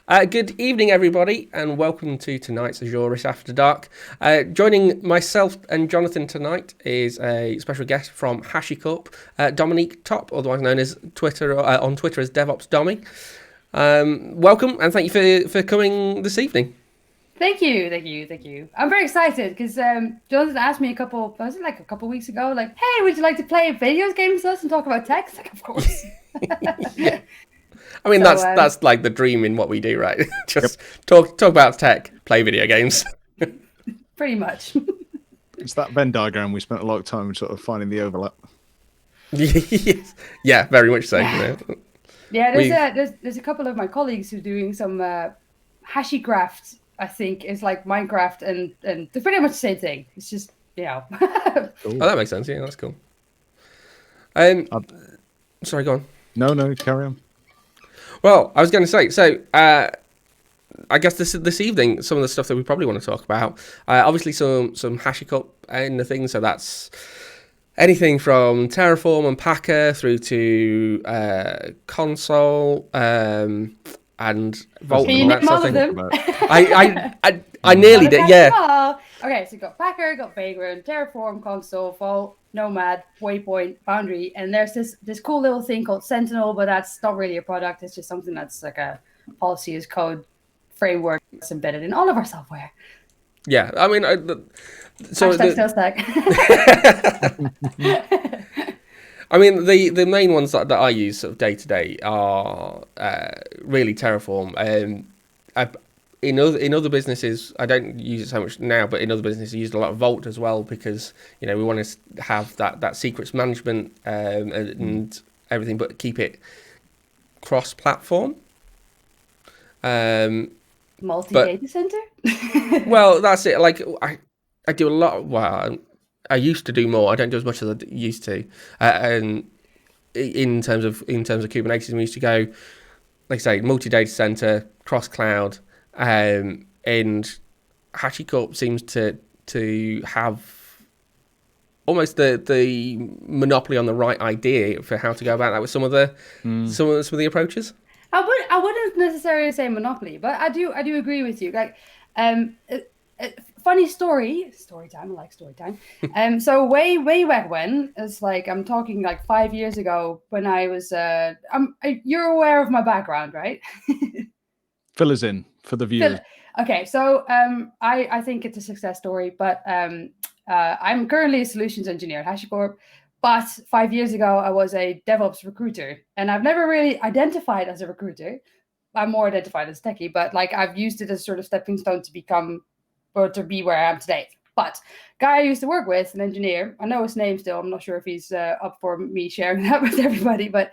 Good evening, everybody, and welcome to tonight's Azureish After Dark. Joining myself and Jonathan tonight is a special guest from Hashicorp, Dominique Top, otherwise known as on Twitter as DevOps Domi. Welcome, and thank you for coming this evening. Thank you. I'm very excited because Jonathan asked me a couple weeks ago, like, "Hey, would you like to play video games with us and talk about tech?" Like, of course. Yeah. I mean, So, that's like the dream in what we do, right? Just talk about tech, play video games. pretty much. It's that Venn diagram we spent a lot of time sort of finding the overlap. Yes. Yeah, very much so. Yeah, there's a couple of my colleagues who are doing some Hashicorp. I think is like Minecraft, and they're pretty much the same thing. It's just Oh, that makes sense. Yeah, that's cool. Sorry, go on. No, carry on. Well, I was going to say, so I guess this evening, some of the stuff that we probably want to talk about, obviously some Hashicorp in the thing, so that's anything from Terraform and Packer through to console and Vault. Can you name all of them? I nearly did, yeah. Okay, so you got Packer, got Vagrant, Terraform, console, Vault, Nomad, Waypoint, Boundary, and there's this cool little thing called Sentinel, but that's not really a product. It's just something that's like a policy as code framework that's embedded in all of our software. Yeah, I mean, so sales tech. I mean, the main ones that I use sort of day to day are really Terraform. In other businesses, I don't use it so much now, but in other businesses, I used a lot of Vault as well because we want to have that secrets management and everything, but keep it cross-platform. Multi-data center. Well, that's it. Like I do a lot. Well, I used to do more. I don't do as much as I used to. And in terms of Kubernetes, we used to go, like I say, multi-data center, cross-cloud. And Hashicorp seems to have almost the monopoly on the right idea for how to go about that with some of the approaches. I wouldn't necessarily say monopoly, but I do agree with you. Like, funny story time. I like story time. So way back when, it's like I'm talking like 5 years ago when I was. You're aware of my background, right? Fill us in for the viewers. Okay, so I think it's a success story, but I'm currently a solutions engineer at Hashicorp. But 5 years ago, I was a DevOps recruiter, and I've never really identified as a recruiter. I'm more identified as techie, but like I've used it as sort of stepping stone to become or to be where I am today. But guy I used to work with, an engineer, I know his name still. I'm not sure if he's up for me sharing that with everybody, but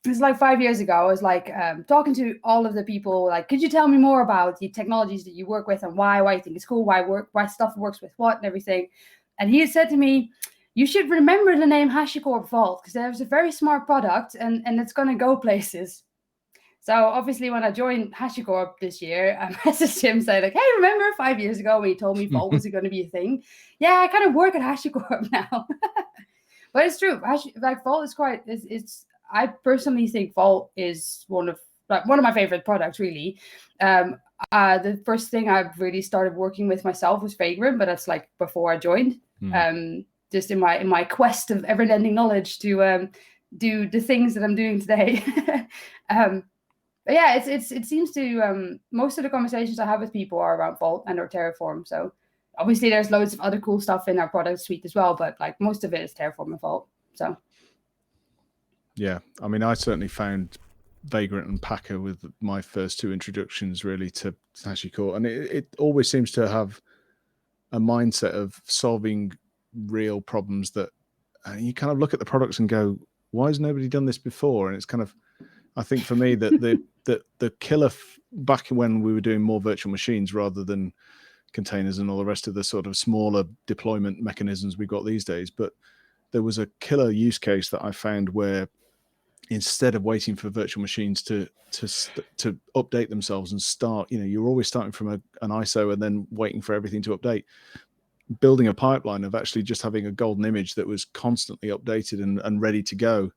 it was like 5 years ago. I was like talking to all of the people, like, could you tell me more about the technologies that you work with and why you think it's cool, why stuff works with what and everything. And he had said to me, you should remember the name HashiCorp Vault because there's a very smart product and it's going to go places. So obviously when I joined HashiCorp this year, I messaged him saying like, hey, remember 5 years ago when you told me Vault was going to be a thing? Yeah, I kind of work at HashiCorp now. But it's true. Vault is quite, I personally think Vault is one of my favorite products, really. The first thing I really started working with myself was Vagrant, but that's like before I joined. Just in my quest of ever-ending knowledge to do the things that I'm doing today. But yeah, it seems to most of the conversations I have with people are around Vault and or Terraform. So obviously there's loads of other cool stuff in our product suite as well, but like most of it is Terraform and Vault. So yeah, I mean, I certainly found Vagrant and Packer with my first two introductions really to Hashicorp, and it always seems to have a mindset of solving real problems that you kind of look at the products and go, why has nobody done this before? And it's kind of, I think for me that the killer back when we were doing more virtual machines rather than containers and all the rest of the sort of smaller deployment mechanisms we've got these days, but there was a killer use case that I found where instead of waiting for virtual machines to update themselves and start, you're always starting from an ISO and then waiting for everything to update. Building a pipeline of actually just having a golden image that was constantly updated and ready to go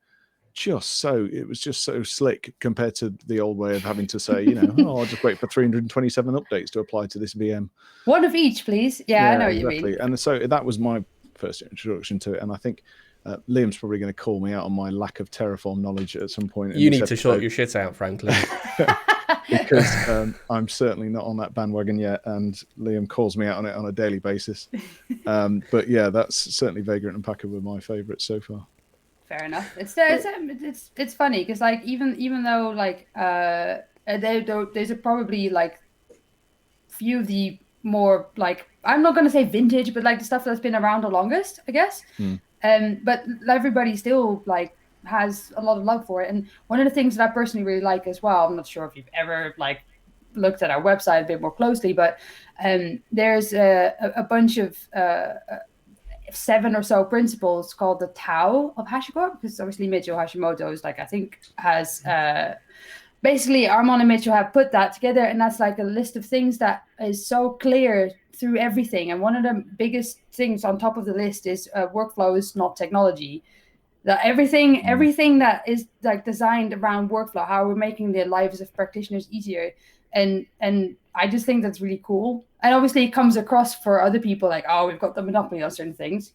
it was just so slick compared to the old way of having to say, I'll just wait for 327 updates to apply to this VM. One of each, please. Yeah, I know what exactly. you mean. And so that was my first introduction to it. And I think Liam's probably going to call me out on my lack of Terraform knowledge at some point. You need to sort your shit out, frankly. Because I'm certainly not on that bandwagon yet, and Liam calls me out on it on a daily basis. But yeah, that's certainly Vagrant and Packer were my favourites so far. Fair enough. It's funny because like even though like there's probably like few of the more like, I'm not going to say vintage, but like the stuff that's been around the longest, I guess. But everybody still like has a lot of love for it. And one of the things that I personally really like as well, I'm not sure if you've ever like looked at our website a bit more closely, but there's a bunch of 7 or so principles called the Tao of Hashicorp, because obviously Michio Hashimoto is like, I think has basically Armand and Mitchell have put that together, and that's like a list of things that is so clear through everything. And one of the biggest things on top of the list is workflow is not technology. That everything that is like designed around workflow, how we're making the lives of practitioners easier, and I just think that's really cool. And obviously it comes across for other people like, oh, we've got the monopoly on certain things.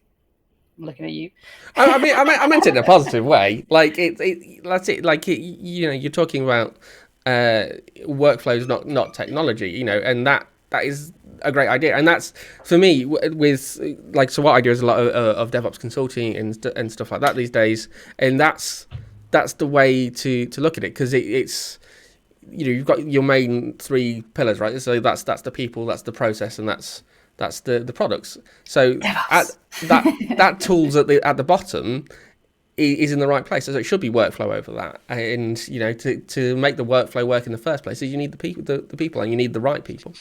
I'm looking at you. I meant it in a positive way. Like that's it. Like you're talking about workflows, not technology. And that is a great idea. And that's for me with like, so what I do is a lot of DevOps consulting and stuff like that these days. And that's the way to look at it, because it's you've got your main 3 pillars, right? So that's the people, that's the process, and that's the products. So that tools at the bottom is in the right place. So it should be workflow over that. And to make the workflow work in the first place, is you need the people, and you need the right people.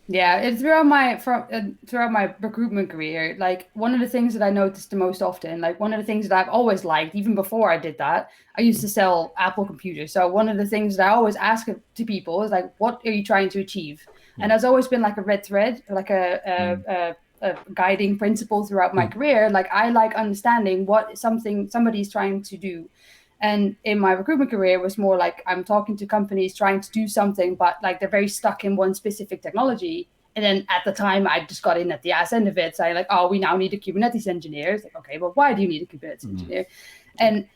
Yeah, throughout my recruitment career, like one of the things that I noticed the most often, like one of the things that I've always liked, even before I did that, I used to sell Apple computers. So one of the things that I always ask to people is like, what are you trying to achieve? And there's always been like a red thread, like a guiding principle throughout my career. Like I like understanding what somebody's trying to do. And in my recruitment career, it was more like I'm talking to companies trying to do something, but like they're very stuck in one specific technology. And then at the time, I just got in at the ass end of it, saying like, oh, we now need a Kubernetes engineer. It's like, okay, well, why do you need a Kubernetes engineer? And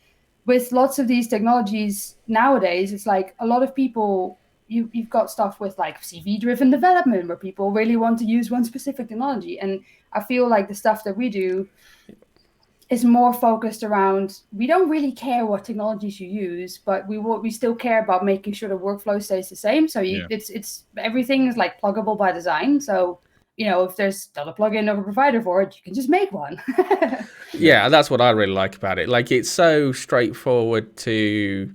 with lots of these technologies nowadays, it's like a lot of people, you've got stuff with like CV-driven development where people really want to use one specific technology. And I feel like the stuff that we do is more focused around, we don't really care what technologies you use, but we still care about making sure the workflow stays the same. So it's everything is like pluggable by design. So if there's not a plugin or a provider for it, you can just make one. Yeah, that's what I really like about it. Like it's so straightforward to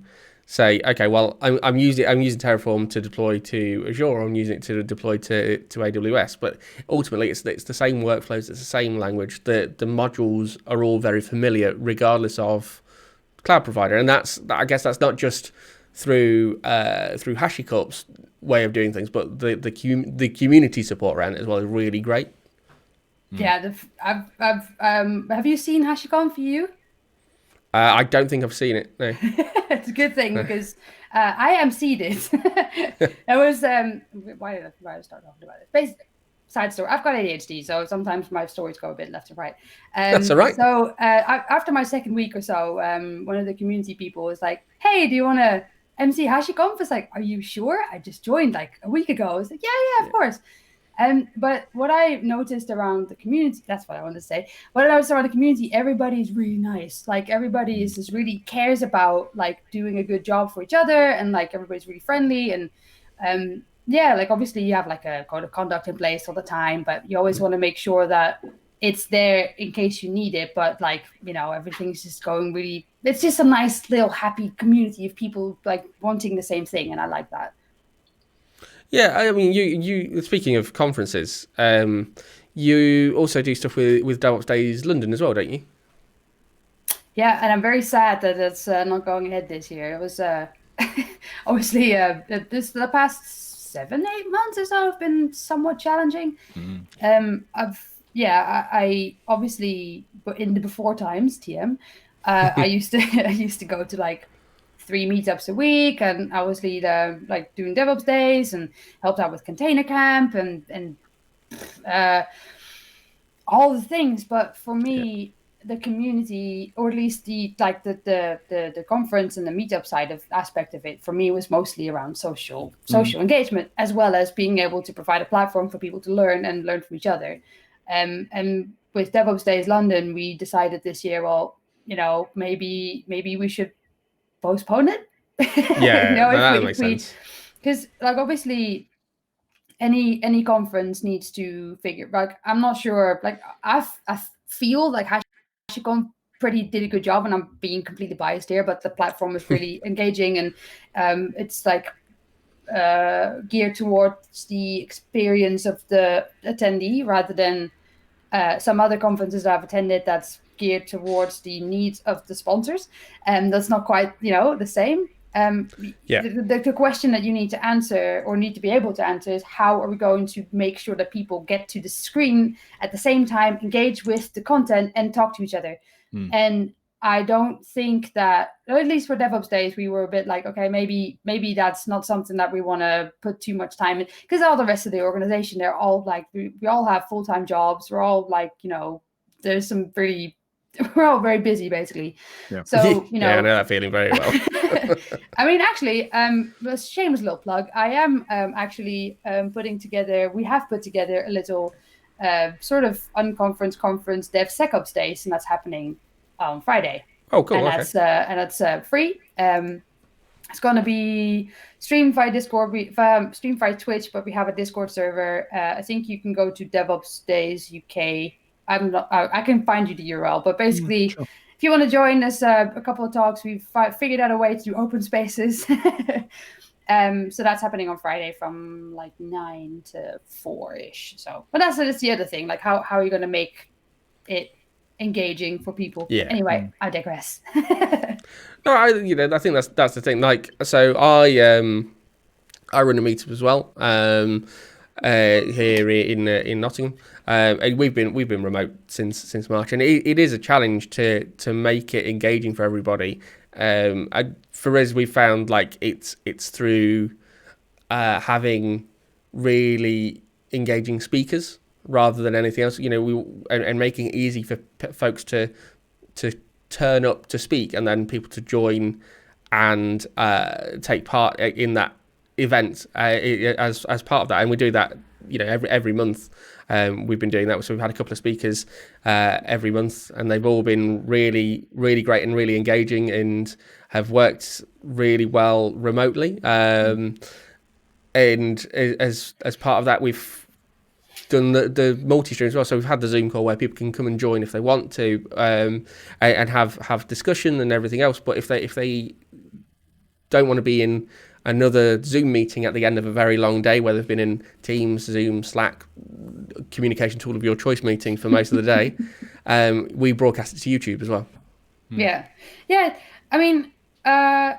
say, okay, well, I'm using Terraform to deploy to Azure, I'm using it to deploy to AWS, but ultimately it's the same workflows, it's the same language. The modules are all very familiar, regardless of cloud provider, and I guess that's not just through Hashicorp's way of doing things, but the community support around it as well is really great. Yeah, have you seen HashiConf for you? I don't think I've seen it. No. It's a good thing because I emceed it. It was why did I start talking about it? Basically, side story. I've got ADHD, so sometimes my stories go a bit left and right. That's all right. So after my second week or so, one of the community people was like, "Hey, do you want to MC HashiConf?" I was like, "Are you sure? I just joined like a week ago." I was like, "Yeah, of course." But what I noticed around the community, that's what I want to say. What I noticed around the community, everybody's really nice. Like everybody is just really cares about like doing a good job for each other, and like everybody's really friendly. And like obviously you have like a code of conduct in place all the time, but you always want to make sure that it's there in case you need it. But like everything's just going really. It's just a nice little happy community of people like wanting the same thing, and I like that. Yeah, I mean, you speaking of conferences, you also do stuff with DevOps Days London as well, don't you? Yeah, and I'm very sad that it's not going ahead this year. It was obviously the past 7-8 months or so have been somewhat challenging. I obviously in the before times TM. I used to go to like 3 meetups a week, and I was like doing DevOps days and helped out with Container Camp and all the things. But for me, the community, or at least the conference and the meetup side of aspect of it, for me was mostly around social engagement, as well as being able to provide a platform for people to learn from each other. And with DevOps Days London, we decided this year, well, maybe we should postpone it. Yeah, that makes sense. Because like obviously any conference needs to figure, like I'm not sure, like I feel like Hashicorp did a good job, and I'm being completely biased here, but the platform is really engaging, and it's like geared towards the experience of the attendee rather than some other conferences I've attended that's geared towards the needs of the sponsors, and that's not quite the same. The question that you need to answer, or need to be able to answer, is how are we going to make sure that people get to the screen at the same time, engage with the content, and talk to each other. And I don't think that, or at least for DevOps Days, we were a bit like, okay, maybe that's not something that we want to put too much time in, because all the rest of the organization, they're all like, we all have full-time jobs. We're all like, there's some pretty, we're all very busy basically. Yeah. So, yeah, I know that feeling very well. I mean, actually, a shameless little plug. I am actually we have put together a little sort of unconference conference DevSecOps Days, and that's happening on Friday. Oh, cool. And that's free. It's going to be streamed via Discord, streamed via Twitch, but we have a Discord server. I think you can go to DevOps Days UK. I can find you the URL, but basically, sure. If you want to join us, a couple of talks, we've figured out a way to do open spaces. So that's happening on Friday from like 9 to 4-ish. So, but that's the other thing. Like, how are you going to make it engaging for people? Yeah. Anyway, I digress. No, I think that's the thing. Like, so I run a meetup as well. Here in Nottingham, and we've been remote since March, and it is a challenge to make it engaging for everybody. For us, we found like it's through having really engaging speakers rather than anything else. And making it easy for folks to turn up to speak, and then people to join and take part in that event as part of that. And we do that every month. We've been doing that, so we've had a couple of speakers every month, and they've all been really great and really engaging, and have worked really well remotely. And as part of that, we've done the multi-stream as well. So we've had the Zoom call where people can come and join if they want to, and have discussion and everything else. But if they don't want to be in another Zoom meeting at the end of a very long day, where they've been in Teams, Zoom, Slack, communication tool of your choice meeting for most of the day, we broadcast it to YouTube as well. Yeah. I mean, I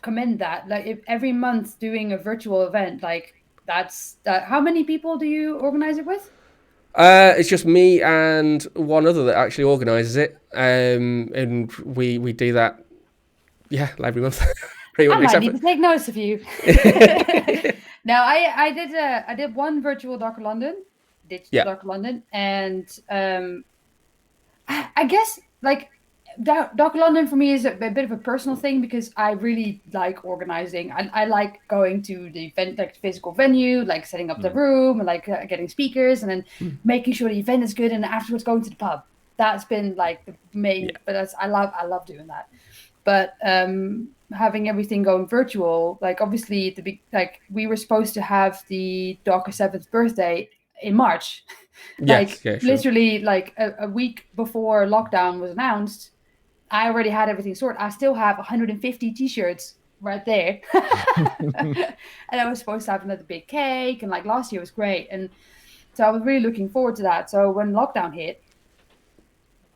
commend that. Like, if every month doing a virtual event, like that's how many people do you organize it with? It's just me and one other that actually organises it, and we do that. Yeah, every month. I might need to take notes of you. No, I did one virtual Docker London, Docker London, and I guess like Docker London for me is a bit of a personal thing, because I really like organizing. I like going to the event, like physical venue, like setting up the room, and like getting speakers, and then making sure the event is good, and afterwards going to the pub. That's been like the main. But I love doing that. But having everything going virtual, like obviously we were supposed to have the Docker 7th birthday in March. Literally like a week before lockdown was announced, I already had everything sorted. I still have 150 t-shirts right there. And I was supposed to have another big cake, and like last year was great. And so I was really looking forward to that. So when lockdown hit,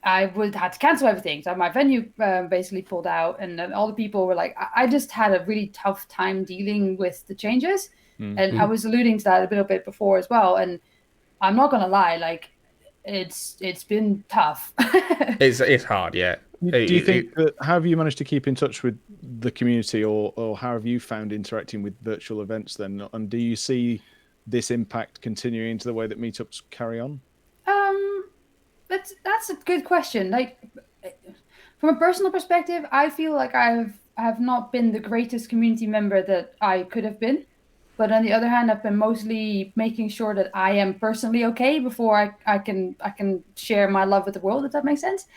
I had to cancel everything. So my venue basically pulled out, and all the people were like, I just had a really tough time dealing with the changes. And I was alluding to that a little bit before as well. And I'm not going to lie, like it's been tough. It's hard, yeah. Do you think that, how have you managed to keep in touch with the community, or how have you found interacting with virtual events then? And do you see this impact continuing into the way that meetups carry on? That's a good question. Like, from a personal perspective, I feel like I have not been the greatest community member that I could have been. But on the other hand, I've been mostly making sure that I am personally okay before I can share my love with the world, if that makes sense.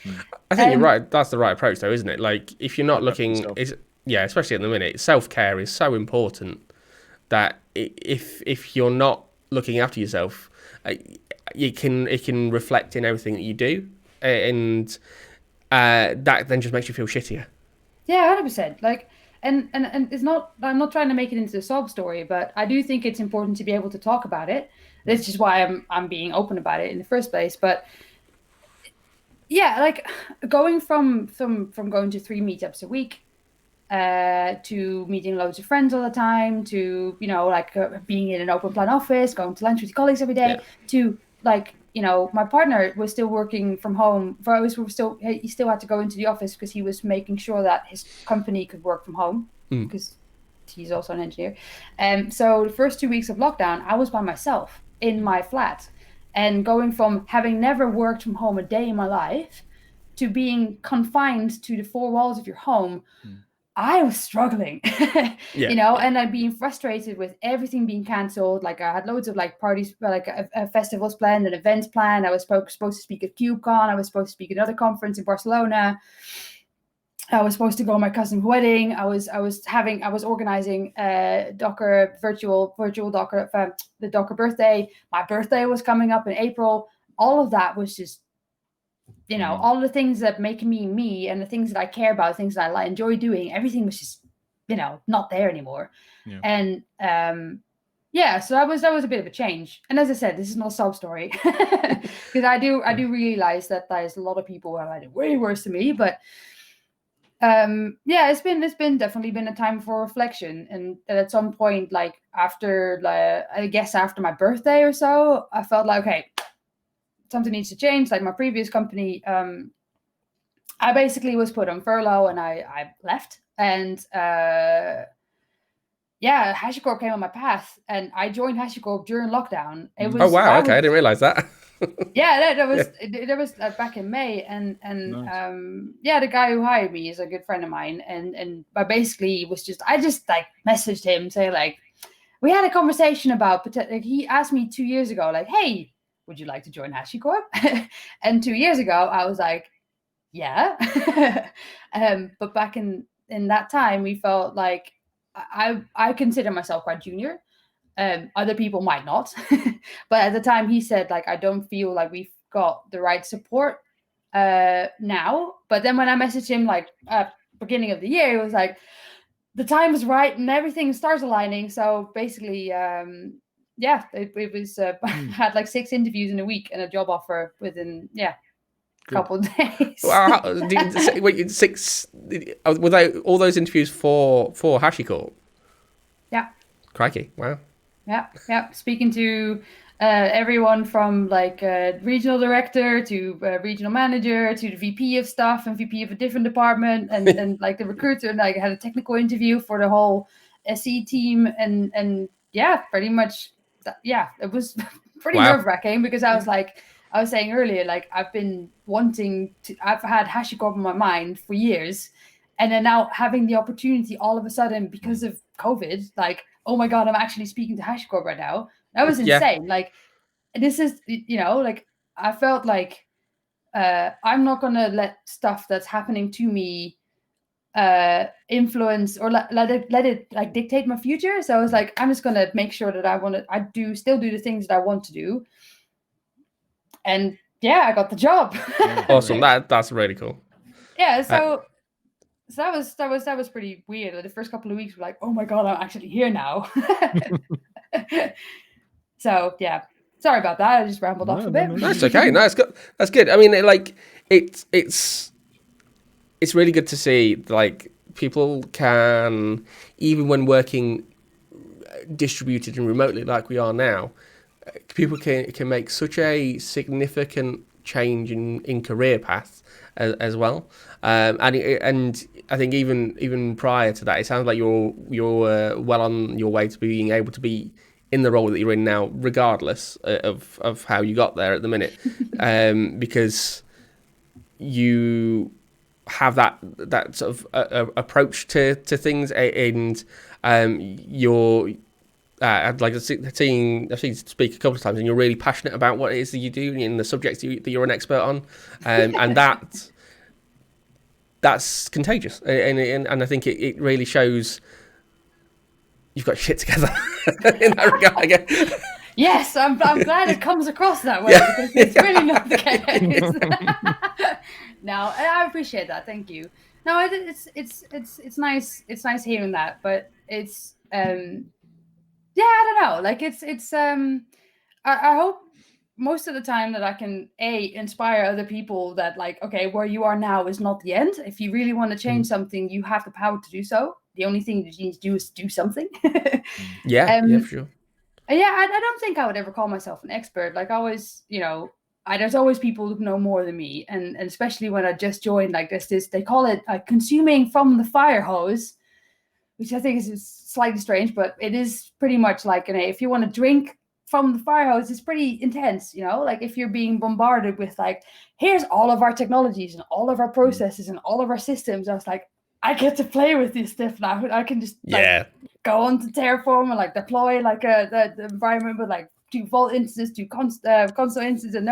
I think you're right. That's the right approach, though, isn't it? Like, if you're not looking, yeah, especially at the minute, self-care is so important that if you're not looking after yourself, it can reflect in everything that you do, and that then just makes you feel shittier. Yeah, 100%. Like, and it's not. I'm not trying to make it into a sob story, but I do think it's important to be able to talk about it. That's just why I'm being open about it in the first place. But yeah, like going from going to 3 meetups a week, to meeting loads of friends all the time, to being in an open plan office, going to lunch with colleagues every day, to my partner was still working from home. He still had to go into the office because he was making sure that his company could work from home because he's also an engineer. So the first 2 weeks of lockdown, I was by myself in my flat, and going from having never worked from home a day in my life to being confined to the 4 walls of your home. I was struggling, and I'd being frustrated with everything being cancelled. Like, I had loads of parties, festivals planned and events planned. I was supposed to speak at KubeCon. I was supposed to speak at another conference in Barcelona. I was supposed to go to my cousin's wedding. I was organizing Docker virtual Docker, the Docker birthday. My birthday was coming up in April. All of that was just, all the things that make me me, and the things that I care about, things that I enjoy doing, everything was just, not there anymore. Yeah. And so that was a bit of a change. And as I said, this is not a sob story, because I do realize that there's a lot of people who have had it way worse than me. But it's been definitely been a time for reflection. And at some point, after my birthday or so, I felt like, okay, something needs to change. Like, my previous company, I basically was put on furlough, and I left. And Hashicorp came on my path, and I joined Hashicorp during lockdown. It was, I didn't realize that. Yeah, that was back in May, and nice. The guy who hired me is a good friend of mine, and I basically I just messaged him saying, we had a conversation about, he asked me 2 years ago, hey, would you like to join Hashicorp? And 2 years ago, I was like, yeah. But back in that time, we felt like I consider myself quite junior. Other people might not. But at the time, he said, I don't feel like we've got the right support now. But then when I messaged him, beginning of the year, he was like, the time is right and everything starts aligning. So basically, it was had 6 interviews in a week and a job offer within a couple of days. Wait, 6? Were they all those interviews for Hashicorp? Yeah. Crikey! Wow. Yeah. Speaking to everyone from regional director to regional manager to the VP of stuff and VP of a different department and the recruiter, and I had a technical interview for the whole SE team and pretty much. It was pretty nerve-wracking because I was saying earlier, I've been wanting to, I've had Hashicorp in my mind for years, and then now having the opportunity all of a sudden because of COVID, oh my God, I'm actually speaking to Hashicorp right now. That was insane. This is, I felt I'm not going to let stuff that's happening to me influence or let it dictate my future. So I was I'm just gonna make sure that I still do the things that I want to do. And I got the job. Awesome. That's really cool. Yeah, so that was pretty weird. The first couple of weeks were like, oh my God, I'm actually here now. So sorry about that. I just rambled off a bit. No, that's okay. No, it's good. That's good. I mean, it's really good to see people can, even when working distributed and remotely like we are now, people can make such a significant change in career path as well. And I think even prior to that, it sounds like you're well on your way to being able to be in the role that you're in now, regardless of how you got there at the minute, because you have that sort of approach to things, and you're like I've seen you speak a couple of times, and you're really passionate about what it is that you do in the subjects that you're an expert on, and that's contagious, and I think it really shows you've got shit together in that regard. Again. Yes, I'm glad it comes across that way, because it's really not the case. No, I appreciate that. Thank you. No, it's nice. It's nice hearing that, but it's yeah, I don't know. Like I hope most of the time that I can inspire other people that, like, okay, where you are now is not the end. If you really want to change something, you have the power to do so. The only thing that you need to do is do something. Yeah, for sure. Yeah, I don't think I would ever call myself an expert. Like, always, there's always people who know more than me, and especially when I just joined, like this they call it consuming from the fire hose, which I think is slightly strange, but it is pretty much like if you want to drink from the fire hose, it's pretty intense, like if you're being bombarded with like, here's all of our technologies and all of our processes and all of our systems. I was like, I get to play with this stuff now. I can just go on to Terraform and like deploy like the environment with like 2 Vault instances, 2 console instances, and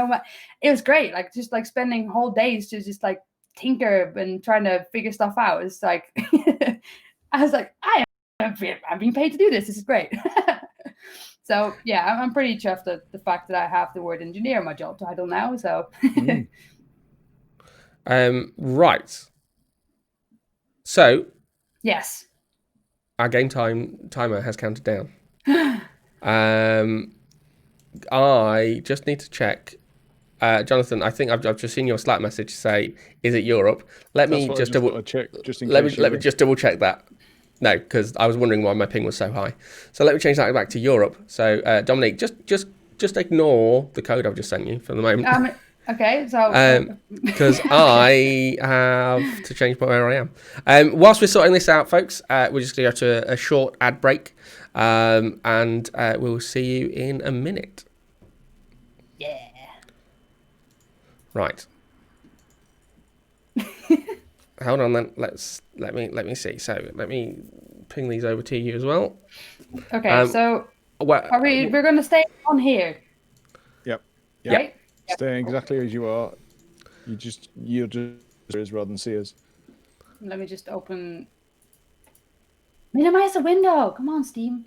it was great. Like just like spending whole days to just like tinker and trying to figure stuff out. It's like I was like, I'm being paid to do this. This is great. So yeah, I'm pretty chuffed at the fact that I have the word engineer in my job title now. So right. So yes, our game timer has counted down. I just need to check. Jonathan, I think I've just seen your Slack message say, "Is it Europe?" Let me just double check. Let me just double check that. No, because I was wondering why my ping was so high. So let me change that back to Europe. So Dominique, just ignore the code I've just sent you for the moment. Okay, so because I have to change where I am. Whilst we're sorting this out, folks, we're just going to go to a short ad break, and we'll see you in a minute. Yeah. Right. Hold on then. Let me see. So let me ping these over to you as well. Okay. So we're going to stay on here. Yep. Right? Staying exactly as you are. You're just rather than see us. Let me just minimize the window. Come on, Steam.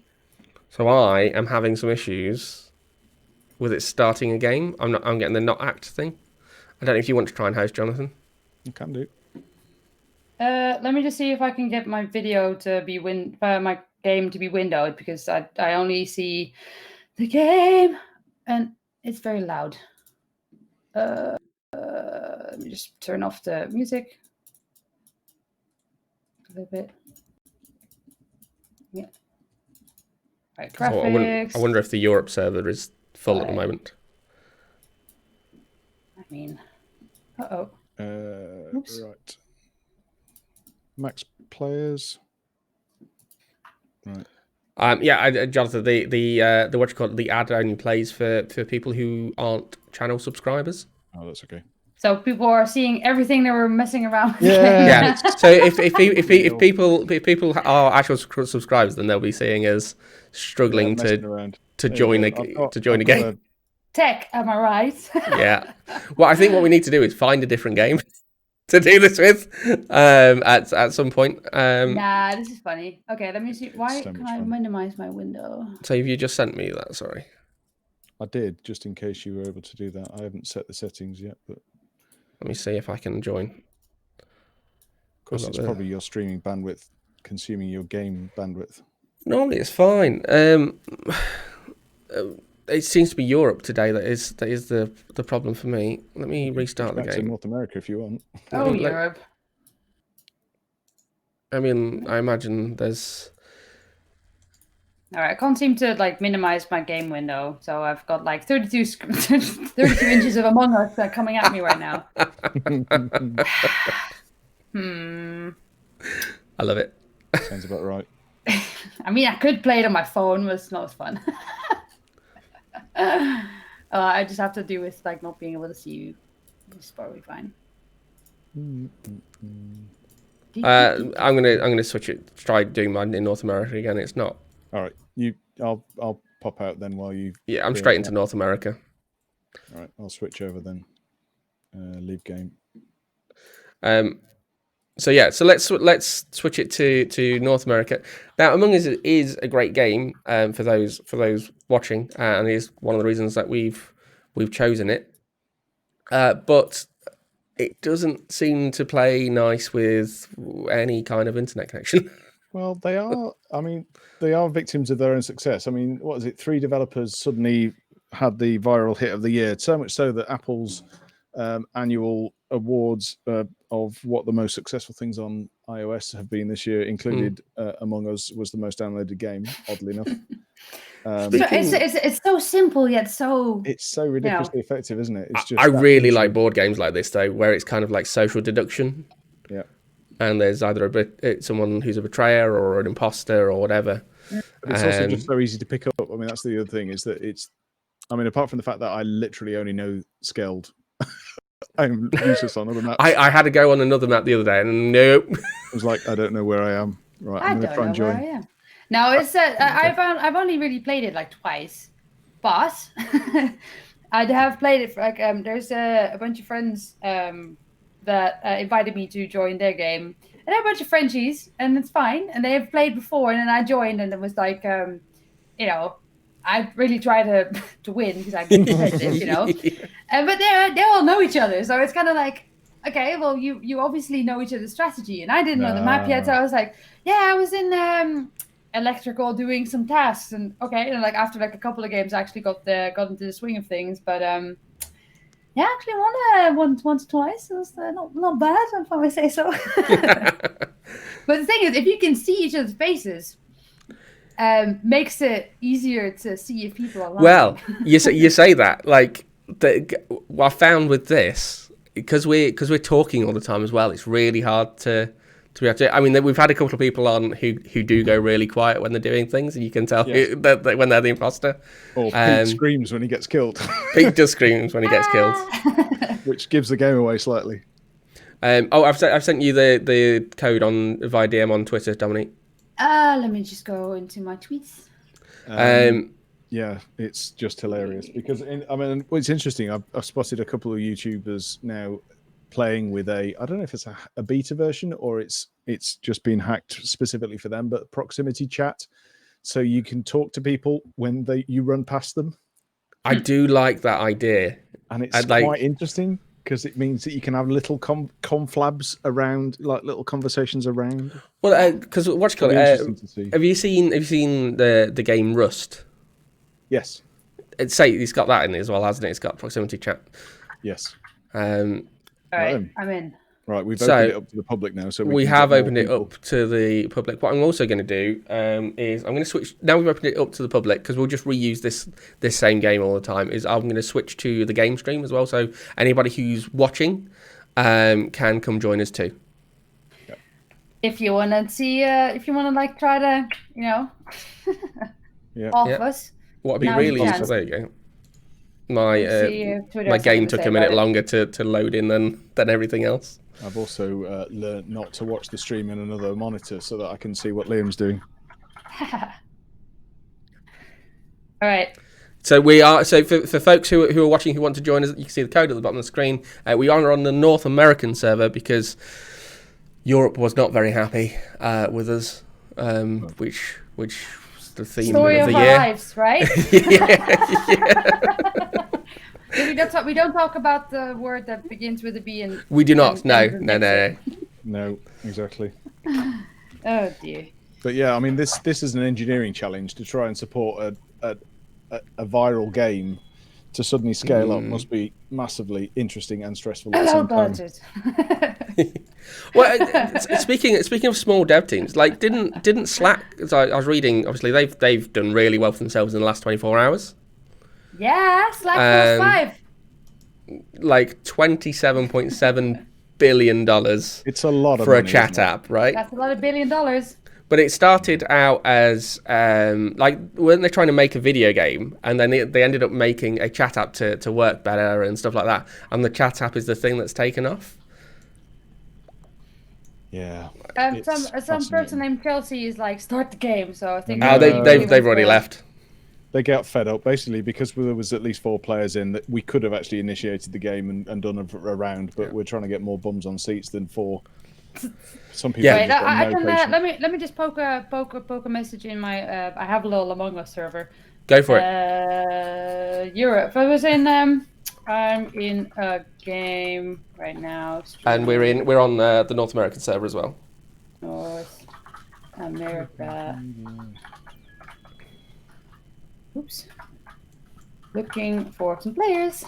So I am having some issues with it starting a game. I'm getting the not act thing. I don't know if you want to try and host, Jonathan. You can do. Let me just see if I can get my video to be my game to be windowed, because I only see the game and it's very loud. Let me just turn off the music a little bit. Yeah. Right, graphics. I wonder if the Europe server is full at the moment. I mean, Oops. Right. Max players. Right. Jonathan, the what you call it, the ad only plays for people who aren't channel subscribers. Oh, that's okay. So people are seeing everything they were messing around with. Yeah. So if people are actual subscribers, then they'll be seeing us struggling to join a game. Tech, am I right? Yeah. Well, I think what we need to do is find a different game to do this with at some point. Nah, this is funny. Okay, let me see. Why can I minimize my window? So have you just sent me that? Sorry. I did, just in case you were able to do that. I haven't set the settings yet, but let me see if I can join. Of course, it's probably your streaming bandwidth consuming your game bandwidth. Normally, it's fine. It seems to be Europe today that is the problem for me. Let me restart the game. To North America if you want. Europe. I mean, I imagine there's. All right, I can't seem to like minimize my game window, so I've got like 32 inches of Among Us coming at me right now. I love it. Sounds about right. I mean, I could play it on my phone, but it's not as fun. I just have to deal with like not being able to see you. It's probably fine. I'm gonna switch it. Try doing mine in North America again. It's not. All right, I'll pop out then while you. Yeah, I'm straight into North America. All right, I'll switch over then. Leave game. So yeah, so let's switch it to North America. Now, Among Us is a great game for those watching, and is one of the reasons that we've chosen it. But it doesn't seem to play nice with any kind of internet connection. Well, they are. I mean, they are victims of their own success. I mean, what is it? 3 developers suddenly had the viral hit of the year. So much so that Apple's annual awards of what the most successful things on iOS have been this year included Among Us was the most downloaded game, oddly enough. It's so simple yet so. It's so ridiculously effective, isn't it? It's just. I really like board games like this though, where it's kind of like social deduction. Yeah. And there's either someone who's a betrayer or an imposter or whatever. But it's also just so easy to pick up. I mean, that's the other thing is that it's. I mean, apart from the fact that I literally only know Skeld, I'm useless on other maps. I had to go on another map the other day, and nope. I was like, I don't know where I am. Right, I'm going to try and join. Where I am. No, it's I've only really played it like twice, but I have played it for like there's a bunch of friends that invited me to join their game, and they're a bunch of Frenchies, and it's fine, and they have played before, and then I joined, and it was like you know, I really try to win because I'm competitive, you know, but they all know each other, so it's kind of like, okay, well you obviously know each other's strategy, and I didn't know the map yet, so I was like, yeah, I was in electrical doing some tasks, and okay, and like after like a couple of games I actually got into the swing of things, but yeah, I actually won once or twice. It was not bad, if I may say so. But the thing is, if you can see each other's faces, makes it easier to see if people are lying. Well, you say that, like what I found with this, because we're talking all the time as well, it's really hard to be able to. I mean, we've had a couple of people on who do go really quiet when they're doing things, and you can tell that when they're the imposter. Or Pete screams when he gets killed. Pete does screams when he gets killed, which gives the game away slightly. I've sent you the code via DM on Twitter, Dominique. Let me just go into my tweets. Yeah, it's just hilarious because it's interesting. I've spotted a couple of YouTubers now playing with I don't know if it's a beta version or it's just been hacked specifically for them, but proximity chat, so you can talk to people when you run past them. I do like that idea, and it's quite interesting because it means that you can have little conflabs around, like little conversations around. Well, because what you call it? Have you seen the game Rust? Yes. It's got that in it as well, hasn't it? It's got proximity chat. Yes. All right, I'm in. Right, we've opened it up to the public now. So we have opened it up to the public. What I'm also going to do is I'm going to switch. Now we've opened it up to the public because we'll just reuse this same game all the time. I'm going to switch to the game stream as well, so anybody who's watching can come join us too. If you want to see, if you want to like try to, off us. What would be really useful? There you go. My game took a minute longer to load in than everything else. I've also learned not to watch the stream in another monitor so that I can see what Liam's doing. All right. So we are. So for folks who are watching who want to join us, you can see the code at the bottom of the screen. We are on the North American server because Europe was not very happy with us, which was the theme Story of the our year. Lives, right? We don't talk about the word that begins with a B and. We do not. No, exactly. Oh dear. But yeah, I mean, this is an engineering challenge to try and support a viral game to suddenly scale up must be massively interesting and stressful at the Hello, same time. budget. Well, speaking of small dev teams, like didn't Slack? As I was reading, obviously they've done really well for themselves in the last 24 hours. Yeah, Slack Force 5. Like $27.7 billion It's a lot of for a money, chat isn't it? app, right? That's a lot of $1 billion. But it started out as like, weren't they trying to make a video game, and then they ended up making a chat app to work better and stuff like that, and the chat app is the thing that's taken off. Yeah. Some person named Chelsea is like, start the game. So I think They've already left. They get fed up basically because there was at least 4 players in that we could have actually initiated the game and done a round, but we're trying to get more bums on seats than 4. Some people. Wait, let me just poke a message in my. I have a little Among Us server. Go for it. Europe. I was in. I'm in a game right now. And we're on the North American server as well. North America. Oops. Looking for some players.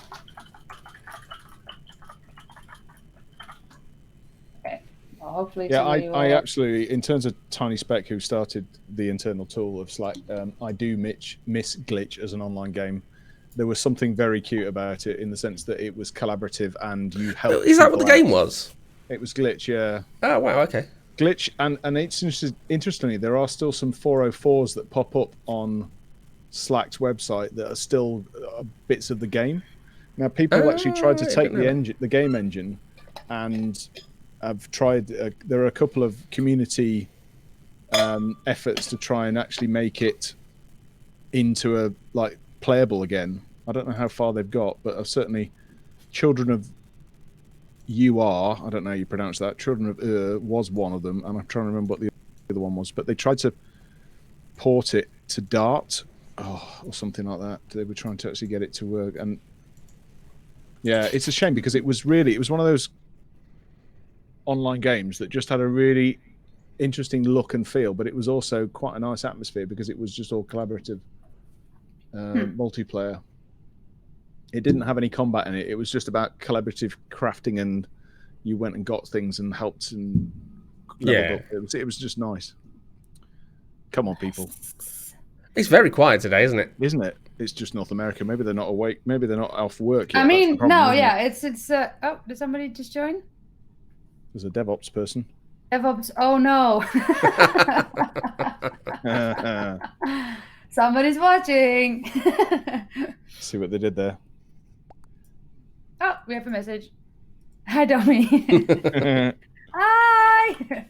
Okay. Well, hopefully. Yeah, I absolutely, in terms of Tiny Speck, who started the internal tool of Slack, I do miss Glitch as an online game. There was something very cute about it in the sense that it was collaborative and you helped. Is that what the game was? It was Glitch, yeah. Oh wow, okay. Glitch, and it's interestingly, there are still some 404s that pop up on Slack's website that are still bits of the game. Now, people actually tried to take the game engine, and I've tried. There are a couple of community efforts to try and actually make it into a playable again. I don't know how far they've got, but I've certainly Children of UR. I don't know how you pronounce that. Children of was one of them, and I'm trying to remember what the other one was. But they tried to port it to Dart. Or something like that. They were trying to actually get it to work, and yeah, it's a shame because it was one of those online games that just had a really interesting look and feel, but it was also quite a nice atmosphere because it was just all collaborative multiplayer. It didn't have any combat in it. It was just about collaborative crafting, and you went and got things and helped and leveled up. It was just nice. Come on, people. It's very quiet today, isn't it? Isn't it? It's just North America. Maybe they're not awake. Maybe they're not off work yet. I mean, no, yeah, it's. Oh, did somebody just join? There's a DevOps person. DevOps. Oh no. Somebody's watching. See what they did there. Oh, we have a message. Hi, Domi. Hi.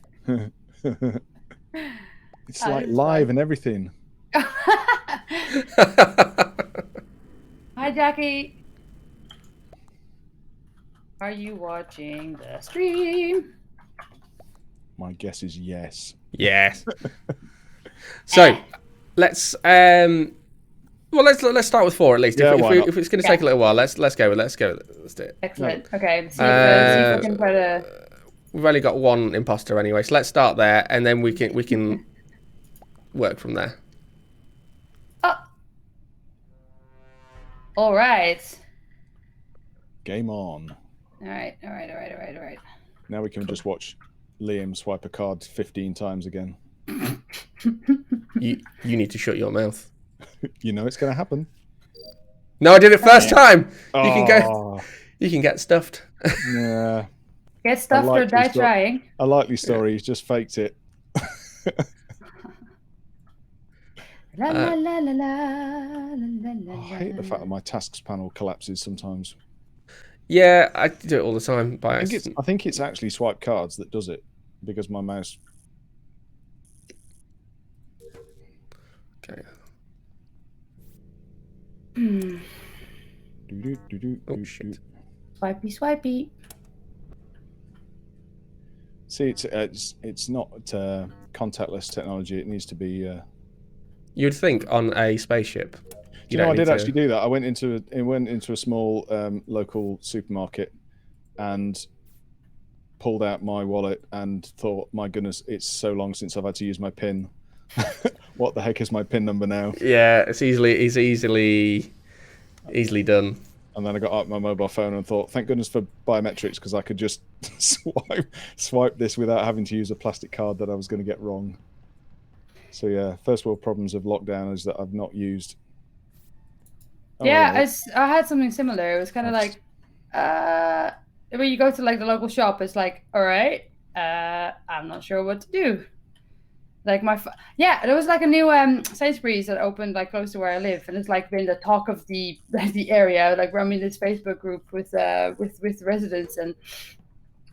It's like live and everything. Hi, Jackie. Are you watching the stream? My guess is yes. Yes. So let's let's start with 4 at least. Yeah, if it's going to take a little while, let's go. Let's do it. Excellent. Okay. Let's see if I can try to. We've only got 1 imposter anyway, so let's start there, and then we can work from there. All right. Game on. All right. Now we can just watch Liam swipe a card 15 times again. You need to shut your mouth. You know it's going to happen. No, I did it first time. You can get stuffed. Yeah. Get stuffed or die trying. A likely story. He's just faked it. La, la, la, la, la, la, la, I hate the fact that my tasks panel collapses sometimes. Yeah, I do it all the time by accident. I think it's actually swipe cards that does it because my mouse. Okay. Oh shit! Swipey. See, it's not contactless technology. It needs to be. You'd think on a spaceship. You know, I did actually do that. I went into a small local supermarket and pulled out my wallet and thought, my goodness, it's so long since I've had to use my PIN. What the heck is my PIN number now? Yeah, it's easily Easily done. And then I got out my mobile phone and thought, thank goodness for biometrics, because I could just swipe this without having to use a plastic card that I was going to get wrong. So yeah, first world problems of lockdown is that I've not used. I had something similar. It was kind of like, when you go to like the local shop, it's like, all right, I'm not sure what to do. Like there was like a new Sainsbury's that opened like close to where I live, and it's like been the talk of the area. Like we're in this Facebook group with residents, and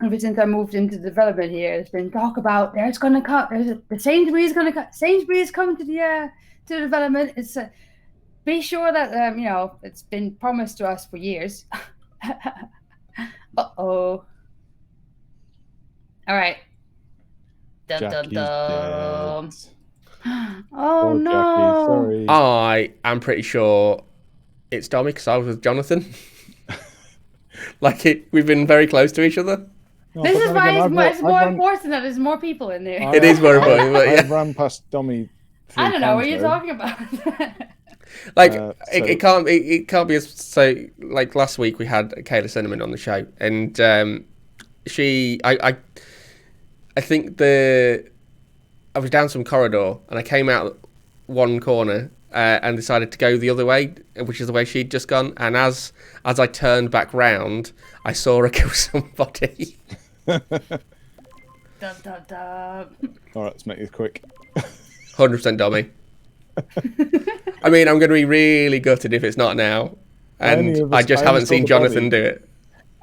ever since I moved into development here, there's been talk about the Sainsbury's Sainsbury's coming to the development. It's be sure that it's been promised to us for years. All right. Dum, dum, dum. Oh no! Jackie, sorry. I am pretty sure it's Dommy because I was with Jonathan. We've been very close to each other. No, this is why it's more important that there's more people in there. It is more important, but yeah. I ran past Dommy. I don't know what you're talking about. It can't be as so. Like last week, we had Kayla Cinnamon on the show, and I think I was down some corridor and I came out one corner and decided to go the other way, which is the way she'd just gone. And as I turned back round, I saw her kill somebody. Dum, dum, dum. All right, let's make this quick. 100% Dommy. I mean, I'm going to be really gutted if it's not now. And I just haven't seen Jonathan do it.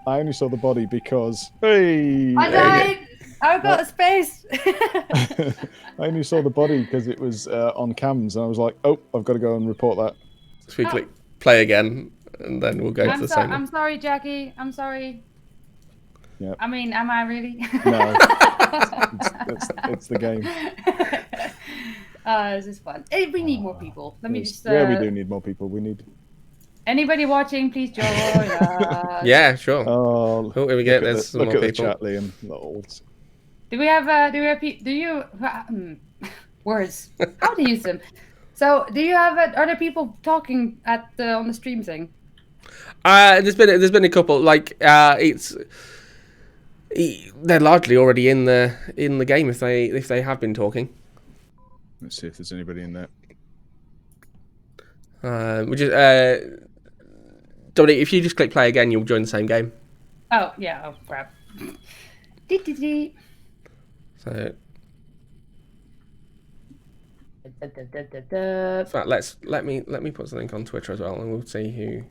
I only saw the body because... Hey! I died! I've got a space! I only saw the body because it was on cams, and I was like, oh, I've got to go and report that. So we click play again, and then we'll go to the same. I'm sorry, Jackie. I'm sorry. Yep. I mean, am I really? No. it's the game. This is fun. We need more people. Let me just... Yeah, we do need more people. We need... Anybody watching, please join us. Yeah, sure. Oh, here we go. There's some more people. Look at the chat, Liam. Lols. Do you words? How to use them? So, do you have other people talking on the stream thing? There's been a couple. Like they're largely already in the game if they have been talking. Let's see if there's anybody in there. Which is Dominique, if you just click play again, you'll join the same game. Oh yeah, oh crap. So, in fact, let me put something on Twitter as well, and we'll see who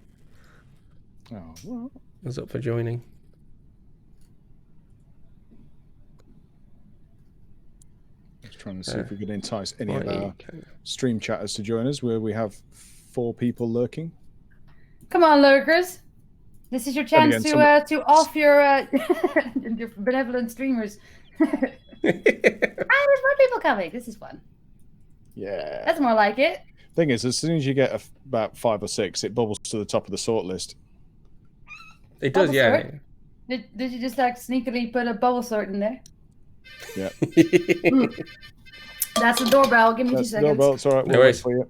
is up for joining. Just trying to see if we could entice any of our stream chatters to join us, where we have 4 people lurking. Come on, lurkers! This is your chance to off your benevolent streamers. There's more people coming. This is fun. Yeah. That's more like it. Thing is, as soon as you get about 5 or 6, it bubbles to the top of the sort list. It does, yeah. Did you just like sneakily put a bubble sort in there? Yeah. That's the doorbell. Give me 2 seconds. Doorbell. It's all right. No worries. For you.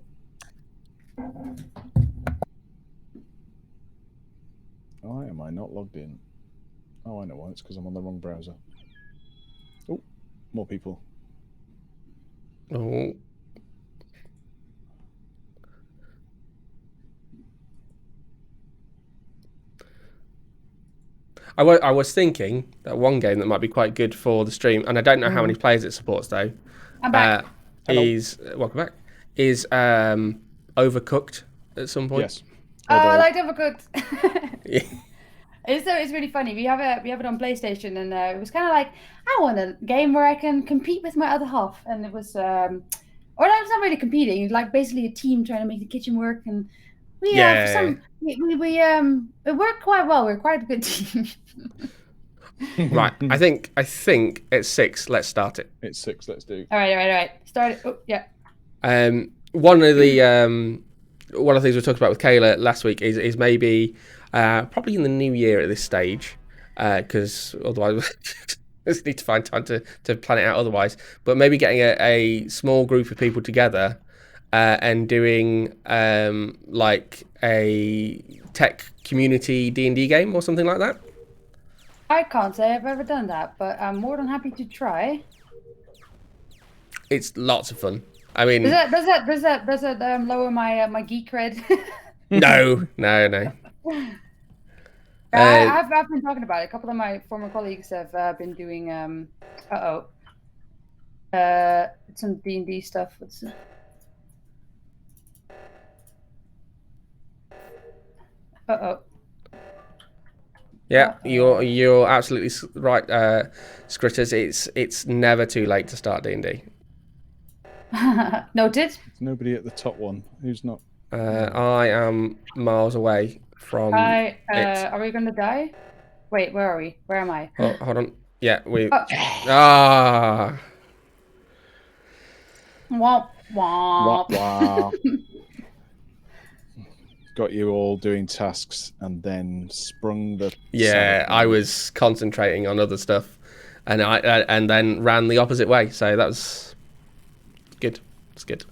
Why am I not logged in? Oh, I know why. It's because I'm on the wrong browser. Oh, more people. Oh. I was thinking that one game that might be quite good for the stream, and I don't know how many players it supports though. I'm back. Welcome back. Is Overcooked at some point? Yes. Oh, I like Overcooked. Yeah. It's really funny. We have it on PlayStation, and it was kind of like, I want a game where I can compete with my other half, and it was, or that was not really competing. It's like basically a team trying to make the kitchen work, and we it worked quite well. We're quite a good team. Right. I think it's 6. Let's start it. It's 6. Let's do. All right. Start it. Oh, yeah. One of the things we talked about with Kayla last week is maybe probably in the new year at this stage, because otherwise we need to find time to plan it out otherwise. But maybe getting a small group of people together and doing like a tech community D&D game or something like that? I can't say I've ever done that, but I'm more than happy to try. It's lots of fun. I mean, Does that lower my my geek cred? no. I've been talking about it. A couple of my former colleagues have been doing some D&D stuff. Yeah, you're absolutely right, Scritters. It's never too late to start D&D. Noted. There's nobody at the top one. Who's not? I am miles away from it. Are we gonna die? Wait, where are we? Where am I? Oh, hold on. Yeah, we. Oh. Ah. Womp womp. Wow. Got you all doing tasks and then sprung the. Yeah, I was concentrating on other stuff, and I then ran the opposite way. So that was good. It's good.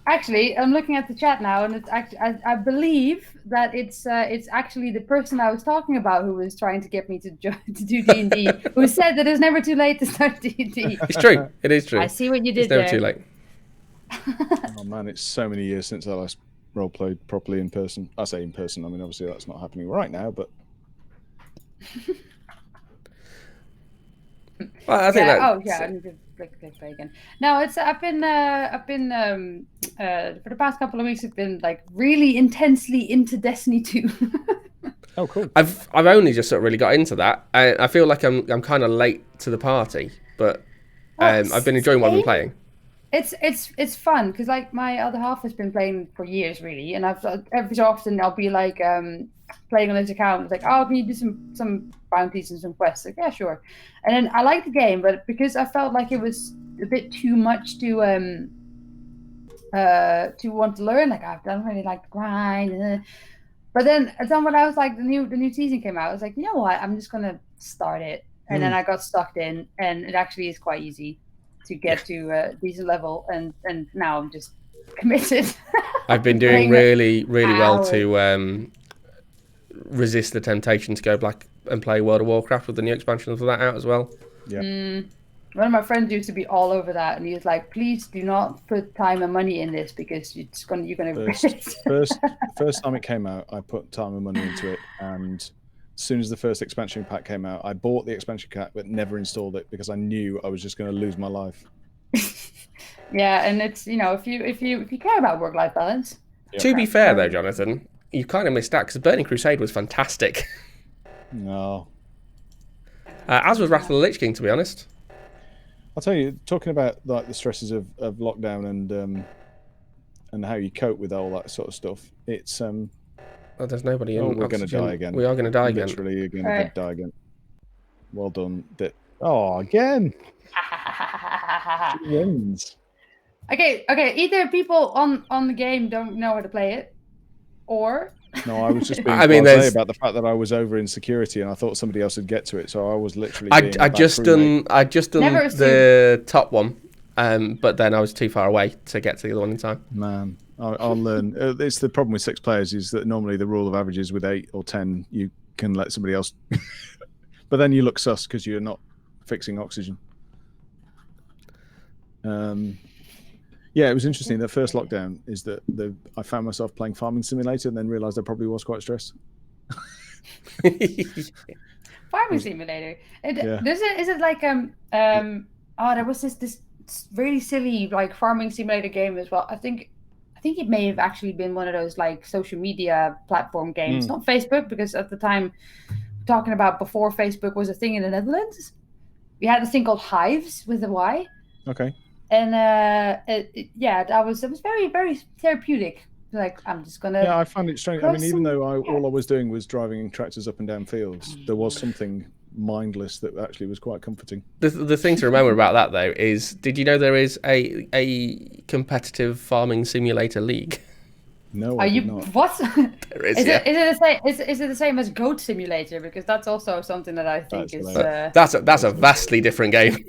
Actually, I'm looking at the chat now, and it's actually I believe that it's actually the person I was talking about who was trying to get me to do D&D, who said that it's never too late to start D&D. It's true. It is true. I see what you did there. It's never too late. Oh man, it's so many years since I last role played properly in person. I say in person. I mean, obviously that's not happening right now, but. Well, I think I need to click play again. No, it's I've been for the past couple of weeks I've been like really intensely into Destiny 2. Oh, cool. I've only just sort of really got into that. I feel like I'm kind of late to the party, but I've been enjoying what I've been playing. It's fun because like my other half has been playing for years really, and I've every so often I'll be like playing on his account. It's like, oh, can you do some bounties and some quests? Like, yeah, sure. And then I like the game, but because I felt like it was a bit too much to want to learn. Like I don't really like the grind. But then when I was like the new season came out, I was like, you know what? I'm just gonna start it. And then I got sucked in, and it actually is quite easy to get to a decent level, and now I'm just committed. I've been doing really well to resist the temptation to go back and play World of Warcraft with the new expansion for that out as well. Yeah. One of my friends used to be all over that, and he was like, "Please do not put time and money in this because you're gonna regret it." First time it came out, I put time and money into it, and as soon as the first expansion pack came out, I bought the expansion pack but never installed it because I knew I was just going to lose my life. Yeah, and it's if you care about work-life balance. To be fair though, Jonathan, you kind of missed out because Burning Crusade was fantastic. No. As was Wrath of the Lich King, to be honest. I'll tell you, talking about like the stresses of lockdown and how you cope with all that sort of stuff, it's Oh, there's nobody in. we're going to die again. We are going to die again. Literally, you're going to die again. Well done. Again. She wins. Okay. Either people on the game don't know how to play it, or no, I was just being blasé about the fact that I was over in security and I thought somebody else would get to it, so I was literally. I'd just done the top one, but then I was too far away to get to the other one in time. Man, I'll learn. It's the problem with 6 players is that normally the rule of averages with 8 or 10 you can let somebody else, but then you look sus because you're not fixing oxygen. Yeah, it was interesting. The first lockdown is that I found myself playing Farming Simulator and then realised I probably was quite stressed. Farming Simulator. Is it like there was this really silly like Farming Simulator game as well. I think it may have actually been one of those like social media platform games, not Facebook, because at the time talking about before Facebook was a thing in the Netherlands, we had this thing called Hives with a Y. Okay. And it was very, very therapeutic. Like, I'm just gonna. Yeah, I found it strange. I mean, even though all I was doing was driving tractors up and down fields, there was something mindless that actually was quite comforting. The thing to remember about that though is, did you know there is a competitive farming simulator league? No, I did not. What? There is. Is it the same as Goat Simulator? Because that's also something that I think is. That's a vastly different game.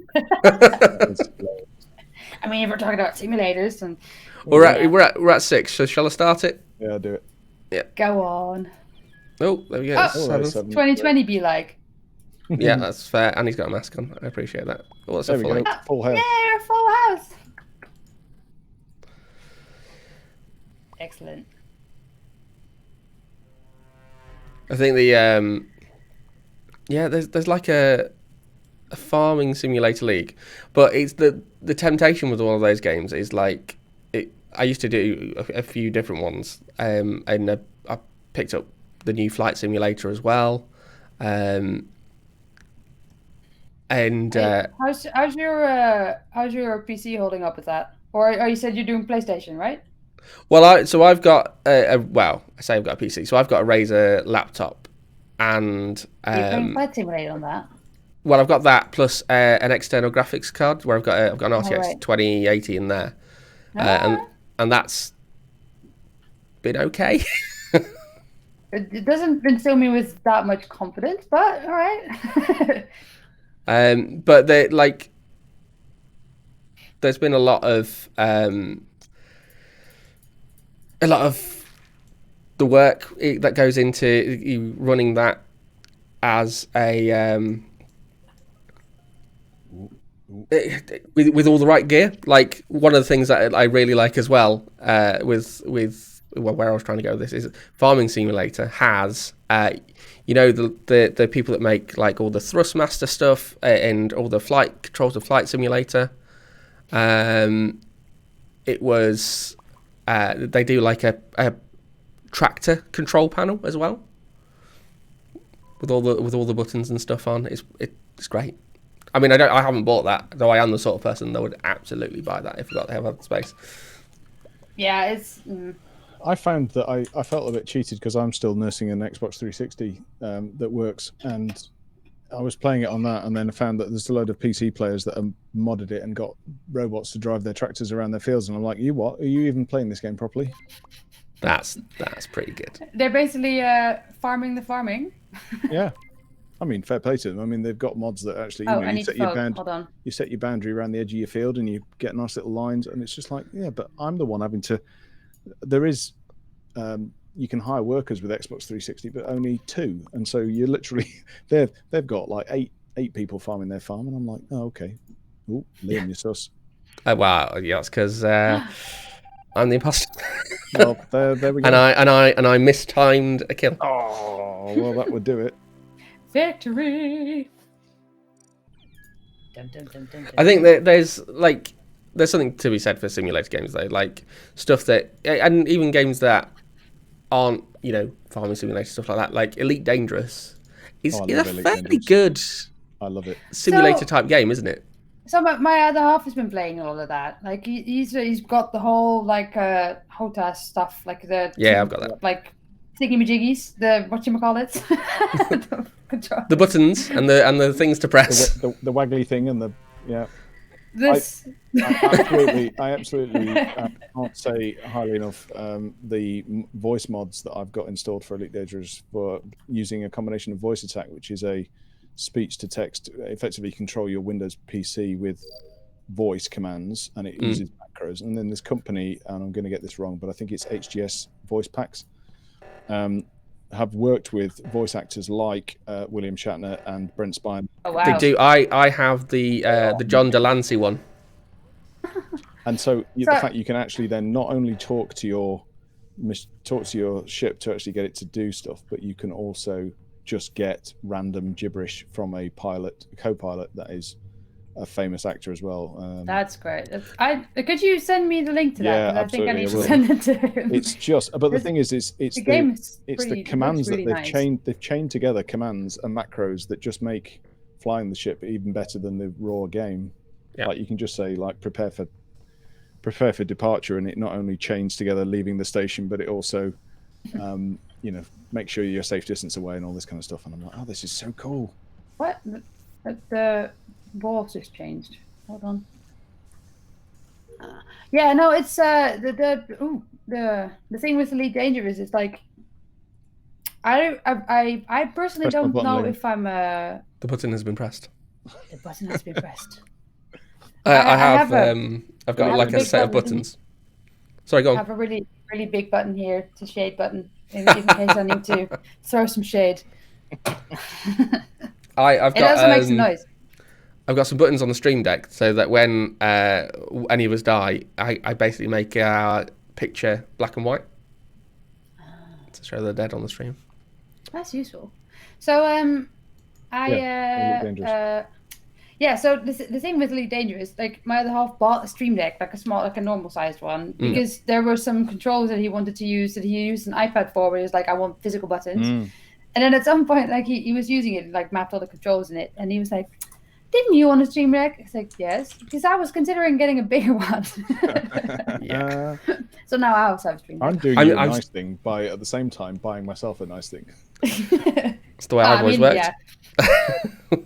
I mean, if we're talking about simulators, then We're at 6. So shall I start it? Yeah, I'll do it. go on. Oh, there we go. Oh, It's Oh, 7. that's 7. 2020 be like. Yeah, that's fair. And he's got a mask on. I appreciate that. Oh, that's There a we full go. 8. Full house. Yeah, full house. Excellent. I think there's like a farming simulator league, but it's the temptation with all of those games is like I used to do a few different ones, and I picked up the new flight simulator as well, and How's your PC holding up with that? Or you said you're doing PlayStation, right? well, I've got I say I've got a PC, so I've got a Razer laptop, and You're playing Flight Simulator on that. well, I've got that plus an external graphics card where I've got an RTX right. 2080 in there, and that's been okay. It doesn't instill me with that much confidence, but all right. But there's been a lot of the work that goes into you running that as a with all the right gear. Like one of the things that I really like as well where I was trying to go with this is Farming Simulator has the people that make like all the Thrustmaster stuff and all the flight controls of Flight Simulator. It was they do like a tractor control panel as well with all the buttons and stuff on. It's great. I mean, I haven't bought that, though I am the sort of person that would absolutely buy that if we got to have the space. Yeah, it's. I found that I felt a bit cheated because I'm still nursing an Xbox 360 that works, and I was playing it on that, and then I found that there's a load of PC players that have modded it and got robots to drive their tractors around their fields, and I'm like, you what? Are you even playing this game properly? That's pretty good. They're basically farming the farming. Yeah. I mean, fair play to them. I mean, they've got mods that actually, I need to hold on. You set your boundary around the edge of your field and you get nice little lines, and it's just like, yeah, but I'm the one having to. There is, you can hire workers with Xbox 360, but only 2, and so you're literally they've got like eight people farming their farm, and I'm like, oh okay, oh Liam, you're sus. Wow, yeah, that's because I'm the imposter. Well, there we go. and I mistimed a kill. Oh well, that would do it. Victory. Dun, dun, dun, dun, dun. I think that there's something to be said for simulator games though, like stuff that, and even games that aren't farming simulator stuff like that, like Elite Dangerous is a fairly good. I love it. Simulator type game, isn't it? So my other half has been playing all of that. Like he's got the whole like HOTAS stuff, like the I've got that. Like thingy-majiggies, the whatchamacallit? The buttons and the things to press. The waggly thing and the This. I absolutely can't say highly enough the voice mods that I've got installed for Elite Dangerous for using a combination of voice attack, which is a speech to text, effectively control your Windows PC with voice commands, and it uses macros. And then this company, and I'm going to get this wrong, but I think it's HGS Voice Packs, have worked with voice actors like William Shatner and Brent Spiner. Oh, wow. They do. I have the John Delancey one. And so the fact you can actually then not only talk to your ship to actually get it to do stuff, but you can also just get random gibberish from a co-pilot that is a famous actor as well. That's great. Could you send me the link to that? Yeah, absolutely. I think I need will. to send it to him. It's just, but the thing is, it's the commands really that nice. they've chained together commands and macros that just make flying the ship even better than the raw game. Yeah. Like you can just say like prepare for departure, and it not only chains together leaving the station, but it also make sure you're a safe distance away and all this kind of stuff. And I'm like, oh, this is so cool. What? The balls just changed. Hold on. Yeah, no, it's the thing with Elite Dangerous is like I personally don't know if I'm The button has been pressed. The button has been pressed. I have I've got have like a a big set of button. buttons. Sorry, go I on. have a really, really big button here. It's a shade button in case I need to throw some shade. I've It got also makes a noise. I've got some buttons on the Stream Deck so that when any of us die, I basically make our picture black and white to show they're dead on the stream. That's useful. So Elite Dangerous. So the thing with Elite Dangerous, like my other half bought a Stream Deck, like a normal sized one, because there were some controls that he wanted to use that he used an iPad for, where he was like, I want physical buttons. And then at some point, like he was using it, like mapped all the controls in it, and he was like, didn't you want a Stream Deck? It's like, yes, because I was considering getting a bigger one. Yeah. So now I also have a Stream Deck. I'm doing you a nice thing by at the same time buying myself a nice thing. That's the way I've always worked. Yeah.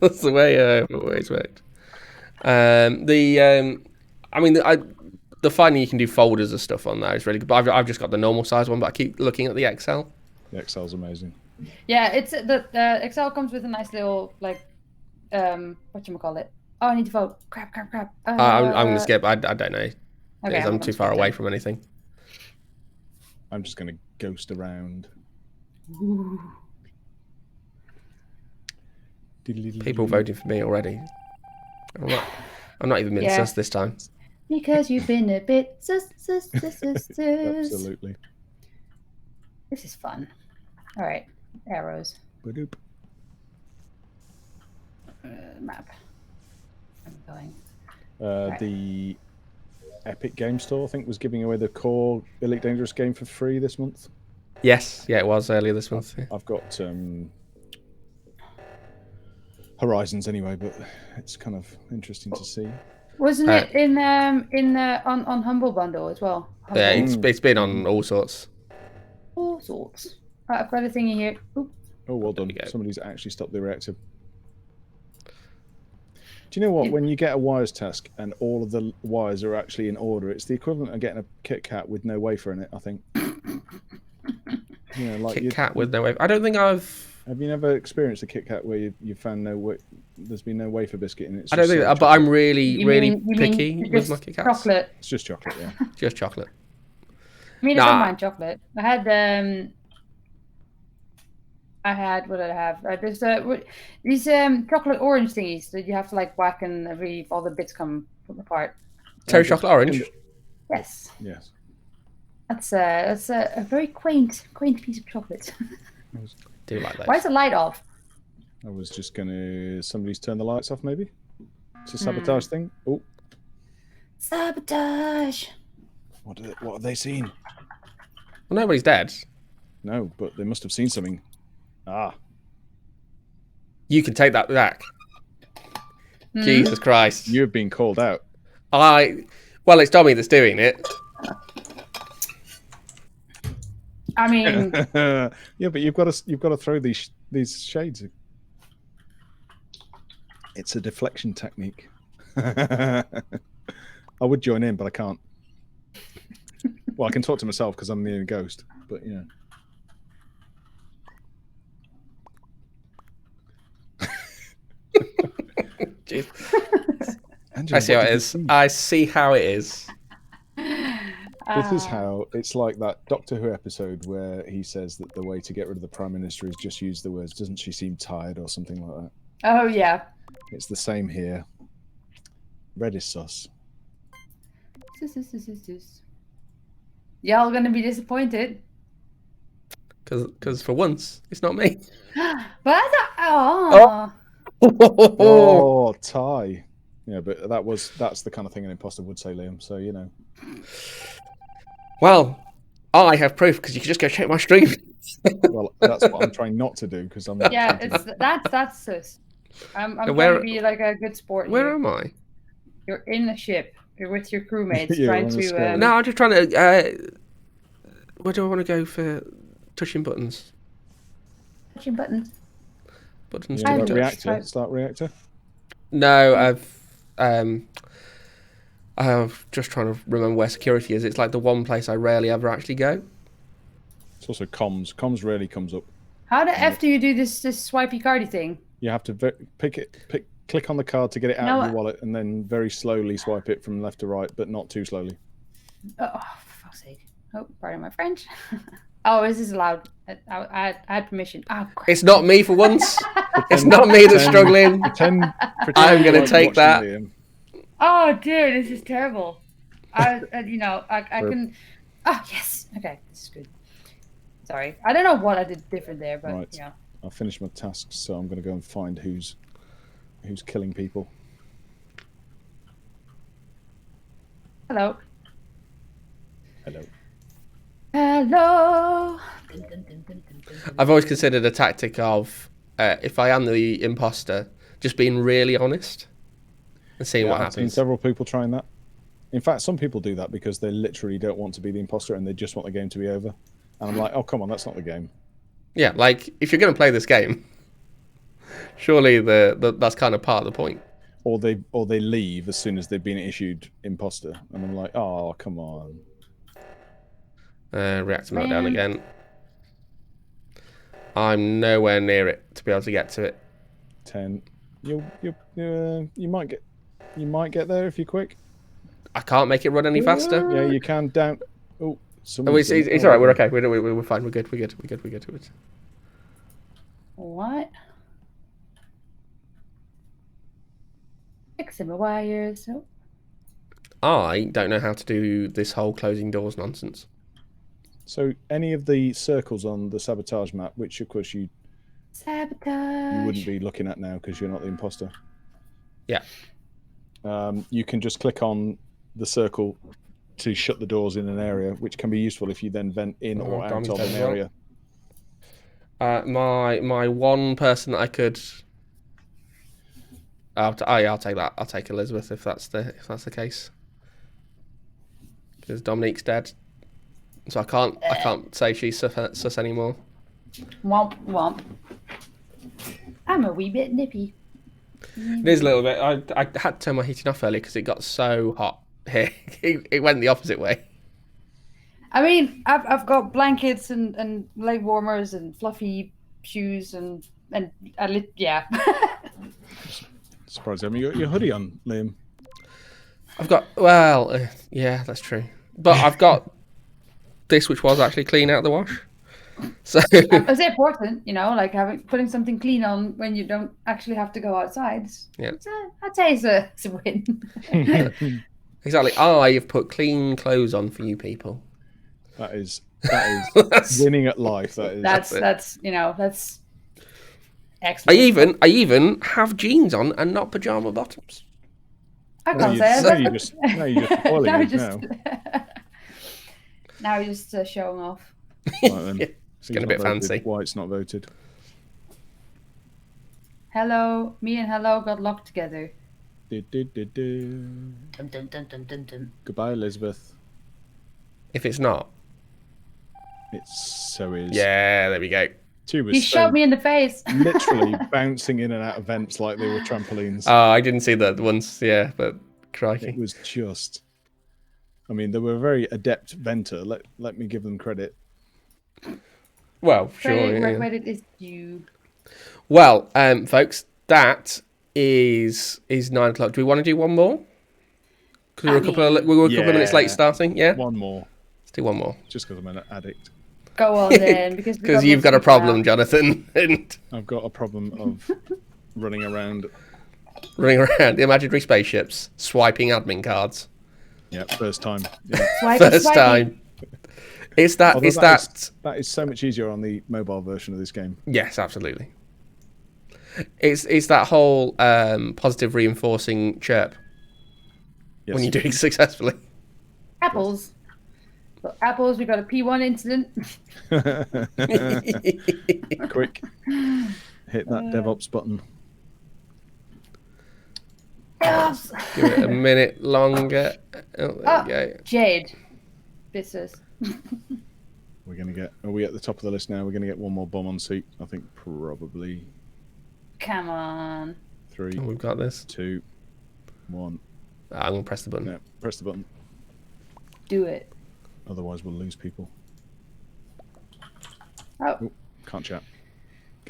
That's the way I've always worked. The finding you can do folders of stuff on there is really good. But I've just got the normal size one, but I keep looking at the XL. The XL's amazing. Yeah, it's the XL comes with a nice little like whatchamacallit. Oh, I need to vote. Crap. I'm gonna skip. I don't know. Okay, I'm too far away from anything. I'm just gonna ghost around. Ooh. People voting for me already. I'm not even being sus this time. Because you've been a bit sus. Absolutely. This is fun. All right, arrows. Ba-doop. Map. I'm going. The Epic Game Store, I think, was giving away the core Elite Dangerous game for free this month. Yes, yeah, it was earlier this month. Yeah. I've got Horizons anyway, but it's kind of interesting to see. Wasn't it on Humble Bundle as well? Humble. Yeah, it's been on all sorts. All sorts. Right, I've got a thingy here. Oop. Oh, well done. Somebody's actually stopped the reactor. Do you know what? When you get a wires task and all of the wires are actually in order, it's the equivalent of getting a Kit Kat with no wafer in it, I think. Like Kit Kat with no wafer. I don't think I've... Have you never experienced a Kit Kat where you found there's been no wafer biscuit in it? I don't think that, but I'm really picky with my Kit Kats. Chocolate. It's just chocolate, yeah. Just chocolate. I mean, I don't mind chocolate. I had what did I have? There's these chocolate orange thingies that you have to like whack and all the bits come apart. Cherry chocolate orange. Yes. Yes. That's a very quaint piece of chocolate. Do like that. Why is the light off? I was just gonna. Somebody's turned the lights off, maybe. It's a sabotage thing. Oh. Sabotage. What have they seen? Well, nobody's dead. No, but they must have seen something. Ah. You can take that back. Jesus Christ. You've been called out. Well, it's Dommy that's doing it. I mean, yeah, but you've got to throw these shades. It's a deflection technique. I would join in, but I can't. Well, I can talk to myself because I'm the only ghost, but yeah. I see how it is. I see how it is. This is how it's like that Doctor Who episode where he says that the way to get rid of the Prime Minister is just use the words, doesn't she seem tired or something like that. Oh, yeah. It's the same here. Red is sus. Y'all gonna be disappointed. Because for once, it's not me. But I thought, oh, tie. Yeah, but that's the kind of thing an imposter would say, Liam. So you know. Well, I have proof because you can just go check my stream. Well, that's what I'm trying not to do because I'm. Yeah, that's sus. I'm trying to be like a good sport. Where am I? You're in the ship. You're with your crewmates You're trying to. No, I'm just trying to. Where do I want to go for touching buttons? Touching buttons. Buttons. Yeah, to reactor. Start reactor. No, I'm just trying to remember where security is. It's like the one place I rarely ever actually go. It's also comms. Comms rarely comes up. How the F do you do this swipey cardy thing? You have to pick click on the card to get it out No. of your wallet, and then very slowly swipe it from left to right, but not too slowly. Oh, for fuck's sake. Oh, pardon my French. Oh, is this allowed? I had permission. Oh, crap. It's not me for once. It's not me that's struggling. Pretend I'm you're gonna take watching that. Liam. Oh, dude, this is terrible. I can. Oh, yes. Okay, this is good. Sorry, I don't know what I did different there, but Right. yeah. I'll finish my tasks, so I'm going to go and find who's killing people. Hello. Hello. Hello. I've always considered a tactic of if I am the imposter, just being really honest and seeing what I've seen happens. several people trying that. In fact, some people do that because they literally don't want to be the imposter and they just want the game to be over. And I'm like, oh, come on, that's not the game. Yeah, like if you're going to play this game, surely that's kind of part of the point. Or they leave as soon as they've been issued imposter, and I'm like, oh, come on. Reactor meltdown again. I'm nowhere near it to be able to get to it. 10. You might get there if you're quick. I can't make it run any faster. Yeah, you can down. Oh, It's all right. We're okay. We're fine. We're good. What? Fixing my wires. Oh. I don't know how to do this whole closing doors nonsense. So any of the circles on the sabotage map, which of course you wouldn't be looking at now because you're not the imposter. Yeah. You can just click on the circle to shut the doors in an area, which can be useful if you then vent in or out of an area. My one person that I could. I'll take that. I'll take Elizabeth if that's the case. Because Dominique's dead, so I can't say she's sus anymore. Womp womp. I'm a wee bit nippy. It is a little bit. I had to turn my heating off earlier because it got so hot here. It went the opposite way. I mean, I've got blankets and leg warmers and fluffy shoes and yeah. Surprised you haven't got your hoodie on, Liam. I've got yeah, that's true. But I've got this, which was actually clean out of the wash. So It's important, like putting something clean on when you don't actually have to go outside. Yeah. I'd say it's a win. Exactly. I've put clean clothes on for you people. That is winning at life. That's excellent. I even have jeans on and not pajama bottoms. I can't say it. You just spoiling it now. Now you're just showing off. Right, then. Yeah, it's getting a bit fancy. Why it's not voted? Hello, me and Hello got locked together. Dum, dum, dum, dum, dum, dum. Goodbye, Elizabeth. If it's not, it so is. Yeah, there we go. He shot me in the face. Literally bouncing in and out of vents like they were trampolines. Oh, I didn't see that once. Yeah, but crikey, it was just. I mean, they were a very adept venter. Let me give them credit. Well, sure. Credit is due. Well, folks, that is 9 o'clock. Do we want to do one more? Because we were a couple of minutes late starting. Yeah. One more. Let's do one more. Just because I'm an addict. Go on then, because you've got a problem, Jonathan. And I've got a problem of running around the imaginary spaceships, swiping admin cards. Yeah, first time. Yeah. Swiping. Time. That is so much easier on the mobile version of this game. Yes, absolutely. It's that whole positive reinforcing chirp when you're doing it successfully. Apples. So apples, we got a P1 incident. Quick. Hit that DevOps button. Yes. Give it a minute longer. Oh, there we go. Jade. Business. We're going to get... Are we at the top of the list now? We're going to get one more bomb on seat. I think probably... Come on. 3. Oh, we've got this. 2. 1. I'm going to press the button. No, press the button. Do it. Otherwise, we'll lose people. Oh. Ooh, can't chat.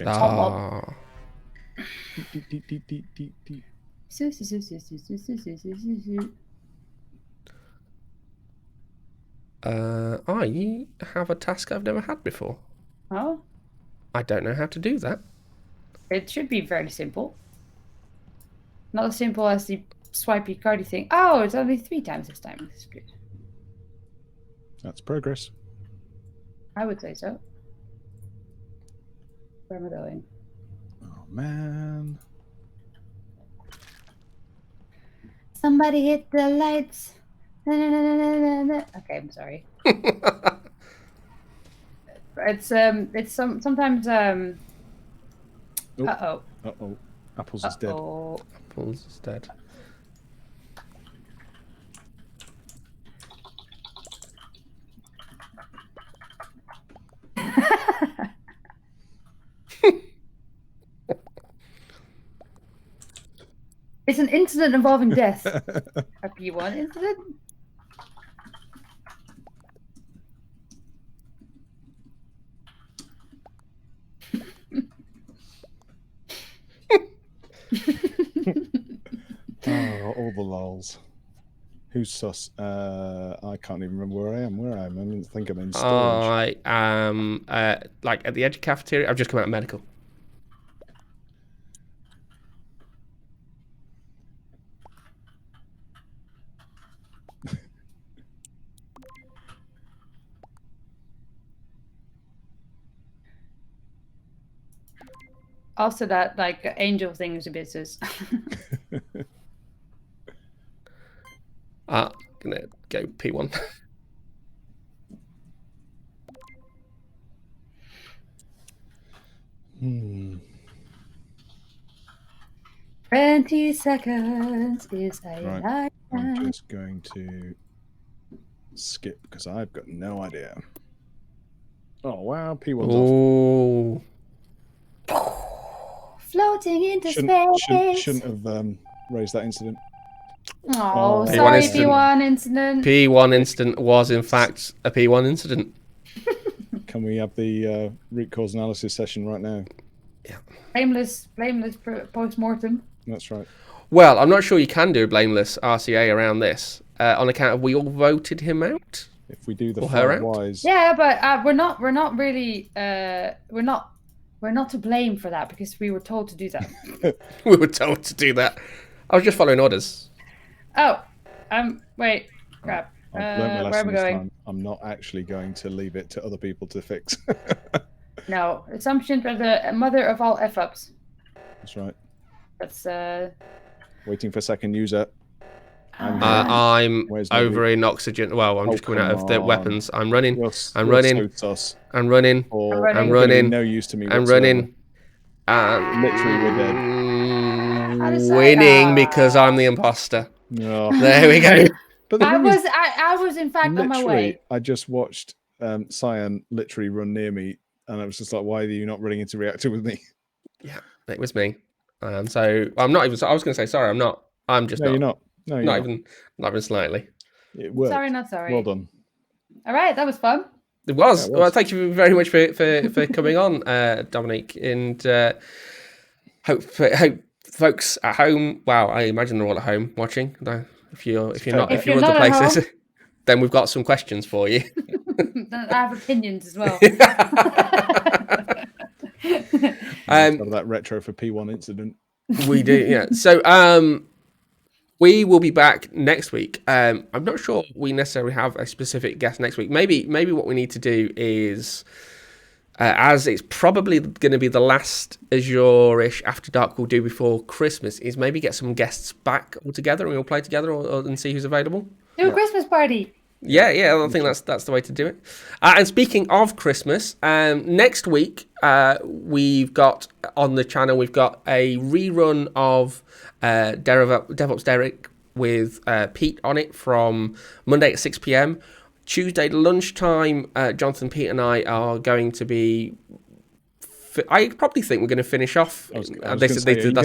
Ah. I have a task I've never had before. Oh, I don't know how to do that. it should be very simple. Not as simple as the swipey cardy thing. Oh, it's only 3 times this time. That's good. That's progress. I would say so. Where am I going? Oh man. Somebody hit the lights. Okay, I'm sorry. It's sometimes Uh-oh. Uh-oh. Apples is dead. Apples is dead. It's an incident involving death. A P1 incident? Oh, all the lols. Who's sus? I can't even remember where I am. I didn't think I'm in storage. I am like at the edge of cafeteria. I've just come out of medical. Also, that like angel thing is a business. Gonna go P1. Hmm. 20 seconds is a Right. I'm lifetime. just going to skip because I've got no idea. Oh wow, P1's off. Floating into space. Shouldn't have raised that incident. Oh, P1 sorry, incident. P1 incident. P1 incident was in fact a P1 incident. Can we have the root cause analysis session right now? Yeah. Blameless post-mortem. That's right. Well, I'm not sure you can do a blameless RCA around this on account of we all voted him out. If we do the Or her 5 out? whys, Yeah, but we're not really we're not to blame for that because we were told to do that. We were told to do that. I was just following orders. Oh, wait, crap. I've learned my Where lesson am I this going? time. I'm not actually going to leave it to other people to fix. No, assumptions are the mother of all f-ups. That's right. That's Waiting for second user. I'm Where's over Nobby? in oxygen. Well, I'm just coming out come of the on. weapons. I'm running. I'm You're running. so sus. I'm running. Or running. I'm you're gonna be running. no use to me I'm whatsoever. running. Literally, we're dead. How to say- Winning because I'm the imposter. Oh. There we go. But the I thing is, was in fact on my literally, way. I just watched Cyan literally run near me, and I was just like, "Why are you not running into reactor with me?" Yeah, it was me. So I'm not even. I was going to say sorry. I'm not. I'm just No, not. you're not. No, you're not. Not even slightly. It worked. Sorry, not sorry. Well done. All right, that was fun. It was. Yeah, it was. Well, thank you very much for coming on, Dominique, and hope folks at home. Wow, I imagine they're all at home watching. If you're not If you're you're other not at places, then we've got some questions for you. I have opinions as well. Of that retro for P1 incident. We do, yeah. So we will be back next week. I'm not sure we necessarily have a specific guest next week. Maybe what we need to do is, as it's probably going to be the last Azureish After Dark we'll do before Christmas, is maybe get some guests back all together and we'll play together and see who's available. Do a Christmas party. Yeah, I think that's the way to do it. And speaking of Christmas, next week we've got on the channel a rerun of DevOps Derek with Pete on it from Monday at 6 p.m. Tuesday lunchtime, Jonathan, Pete, and I are going to be. I probably think we're going to finish off. That's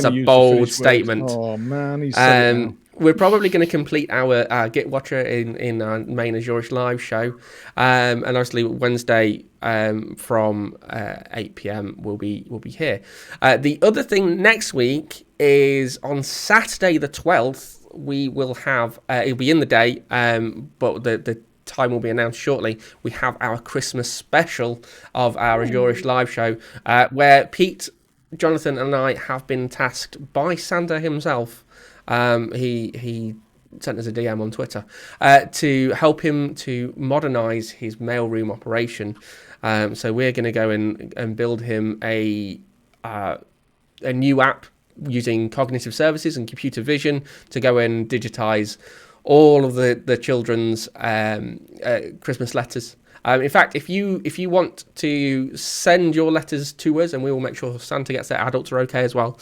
a bold statement. Oh man, he's said it now. we're probably going to complete our Git Watcher in our main Azureish live show, and obviously Wednesday from 8 p.m. we'll be here. The other thing next week is on Saturday the 12th. We will have it'll be in the day, but the time will be announced shortly. We have our Christmas special of our Azureish live show, where Pete, Jonathan, and I have been tasked by Sander himself. He sent us a DM on Twitter to help him to modernise his mailroom operation. So we're going to go and build him a new app using cognitive services and computer vision to go and digitise all of the children's Christmas letters. In fact, if you want to send your letters to us, and we will make sure Santa gets their adults are okay as well,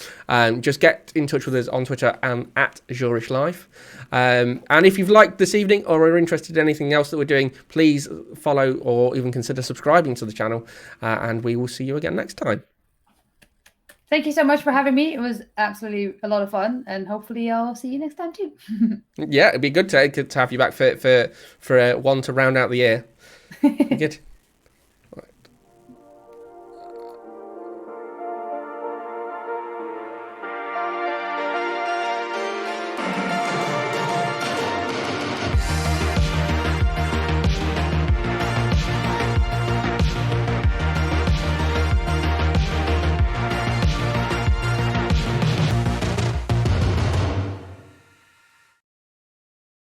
just get in touch with us on Twitter and at Azureish Life. And if you've liked this evening or are interested in anything else that we're doing, please follow or even consider subscribing to the channel, and we will see you again next time. Thank you so much for having me. It was absolutely a lot of fun, and hopefully I'll see you next time too. Yeah, it'd be good to have you back for one to round out the year. Good.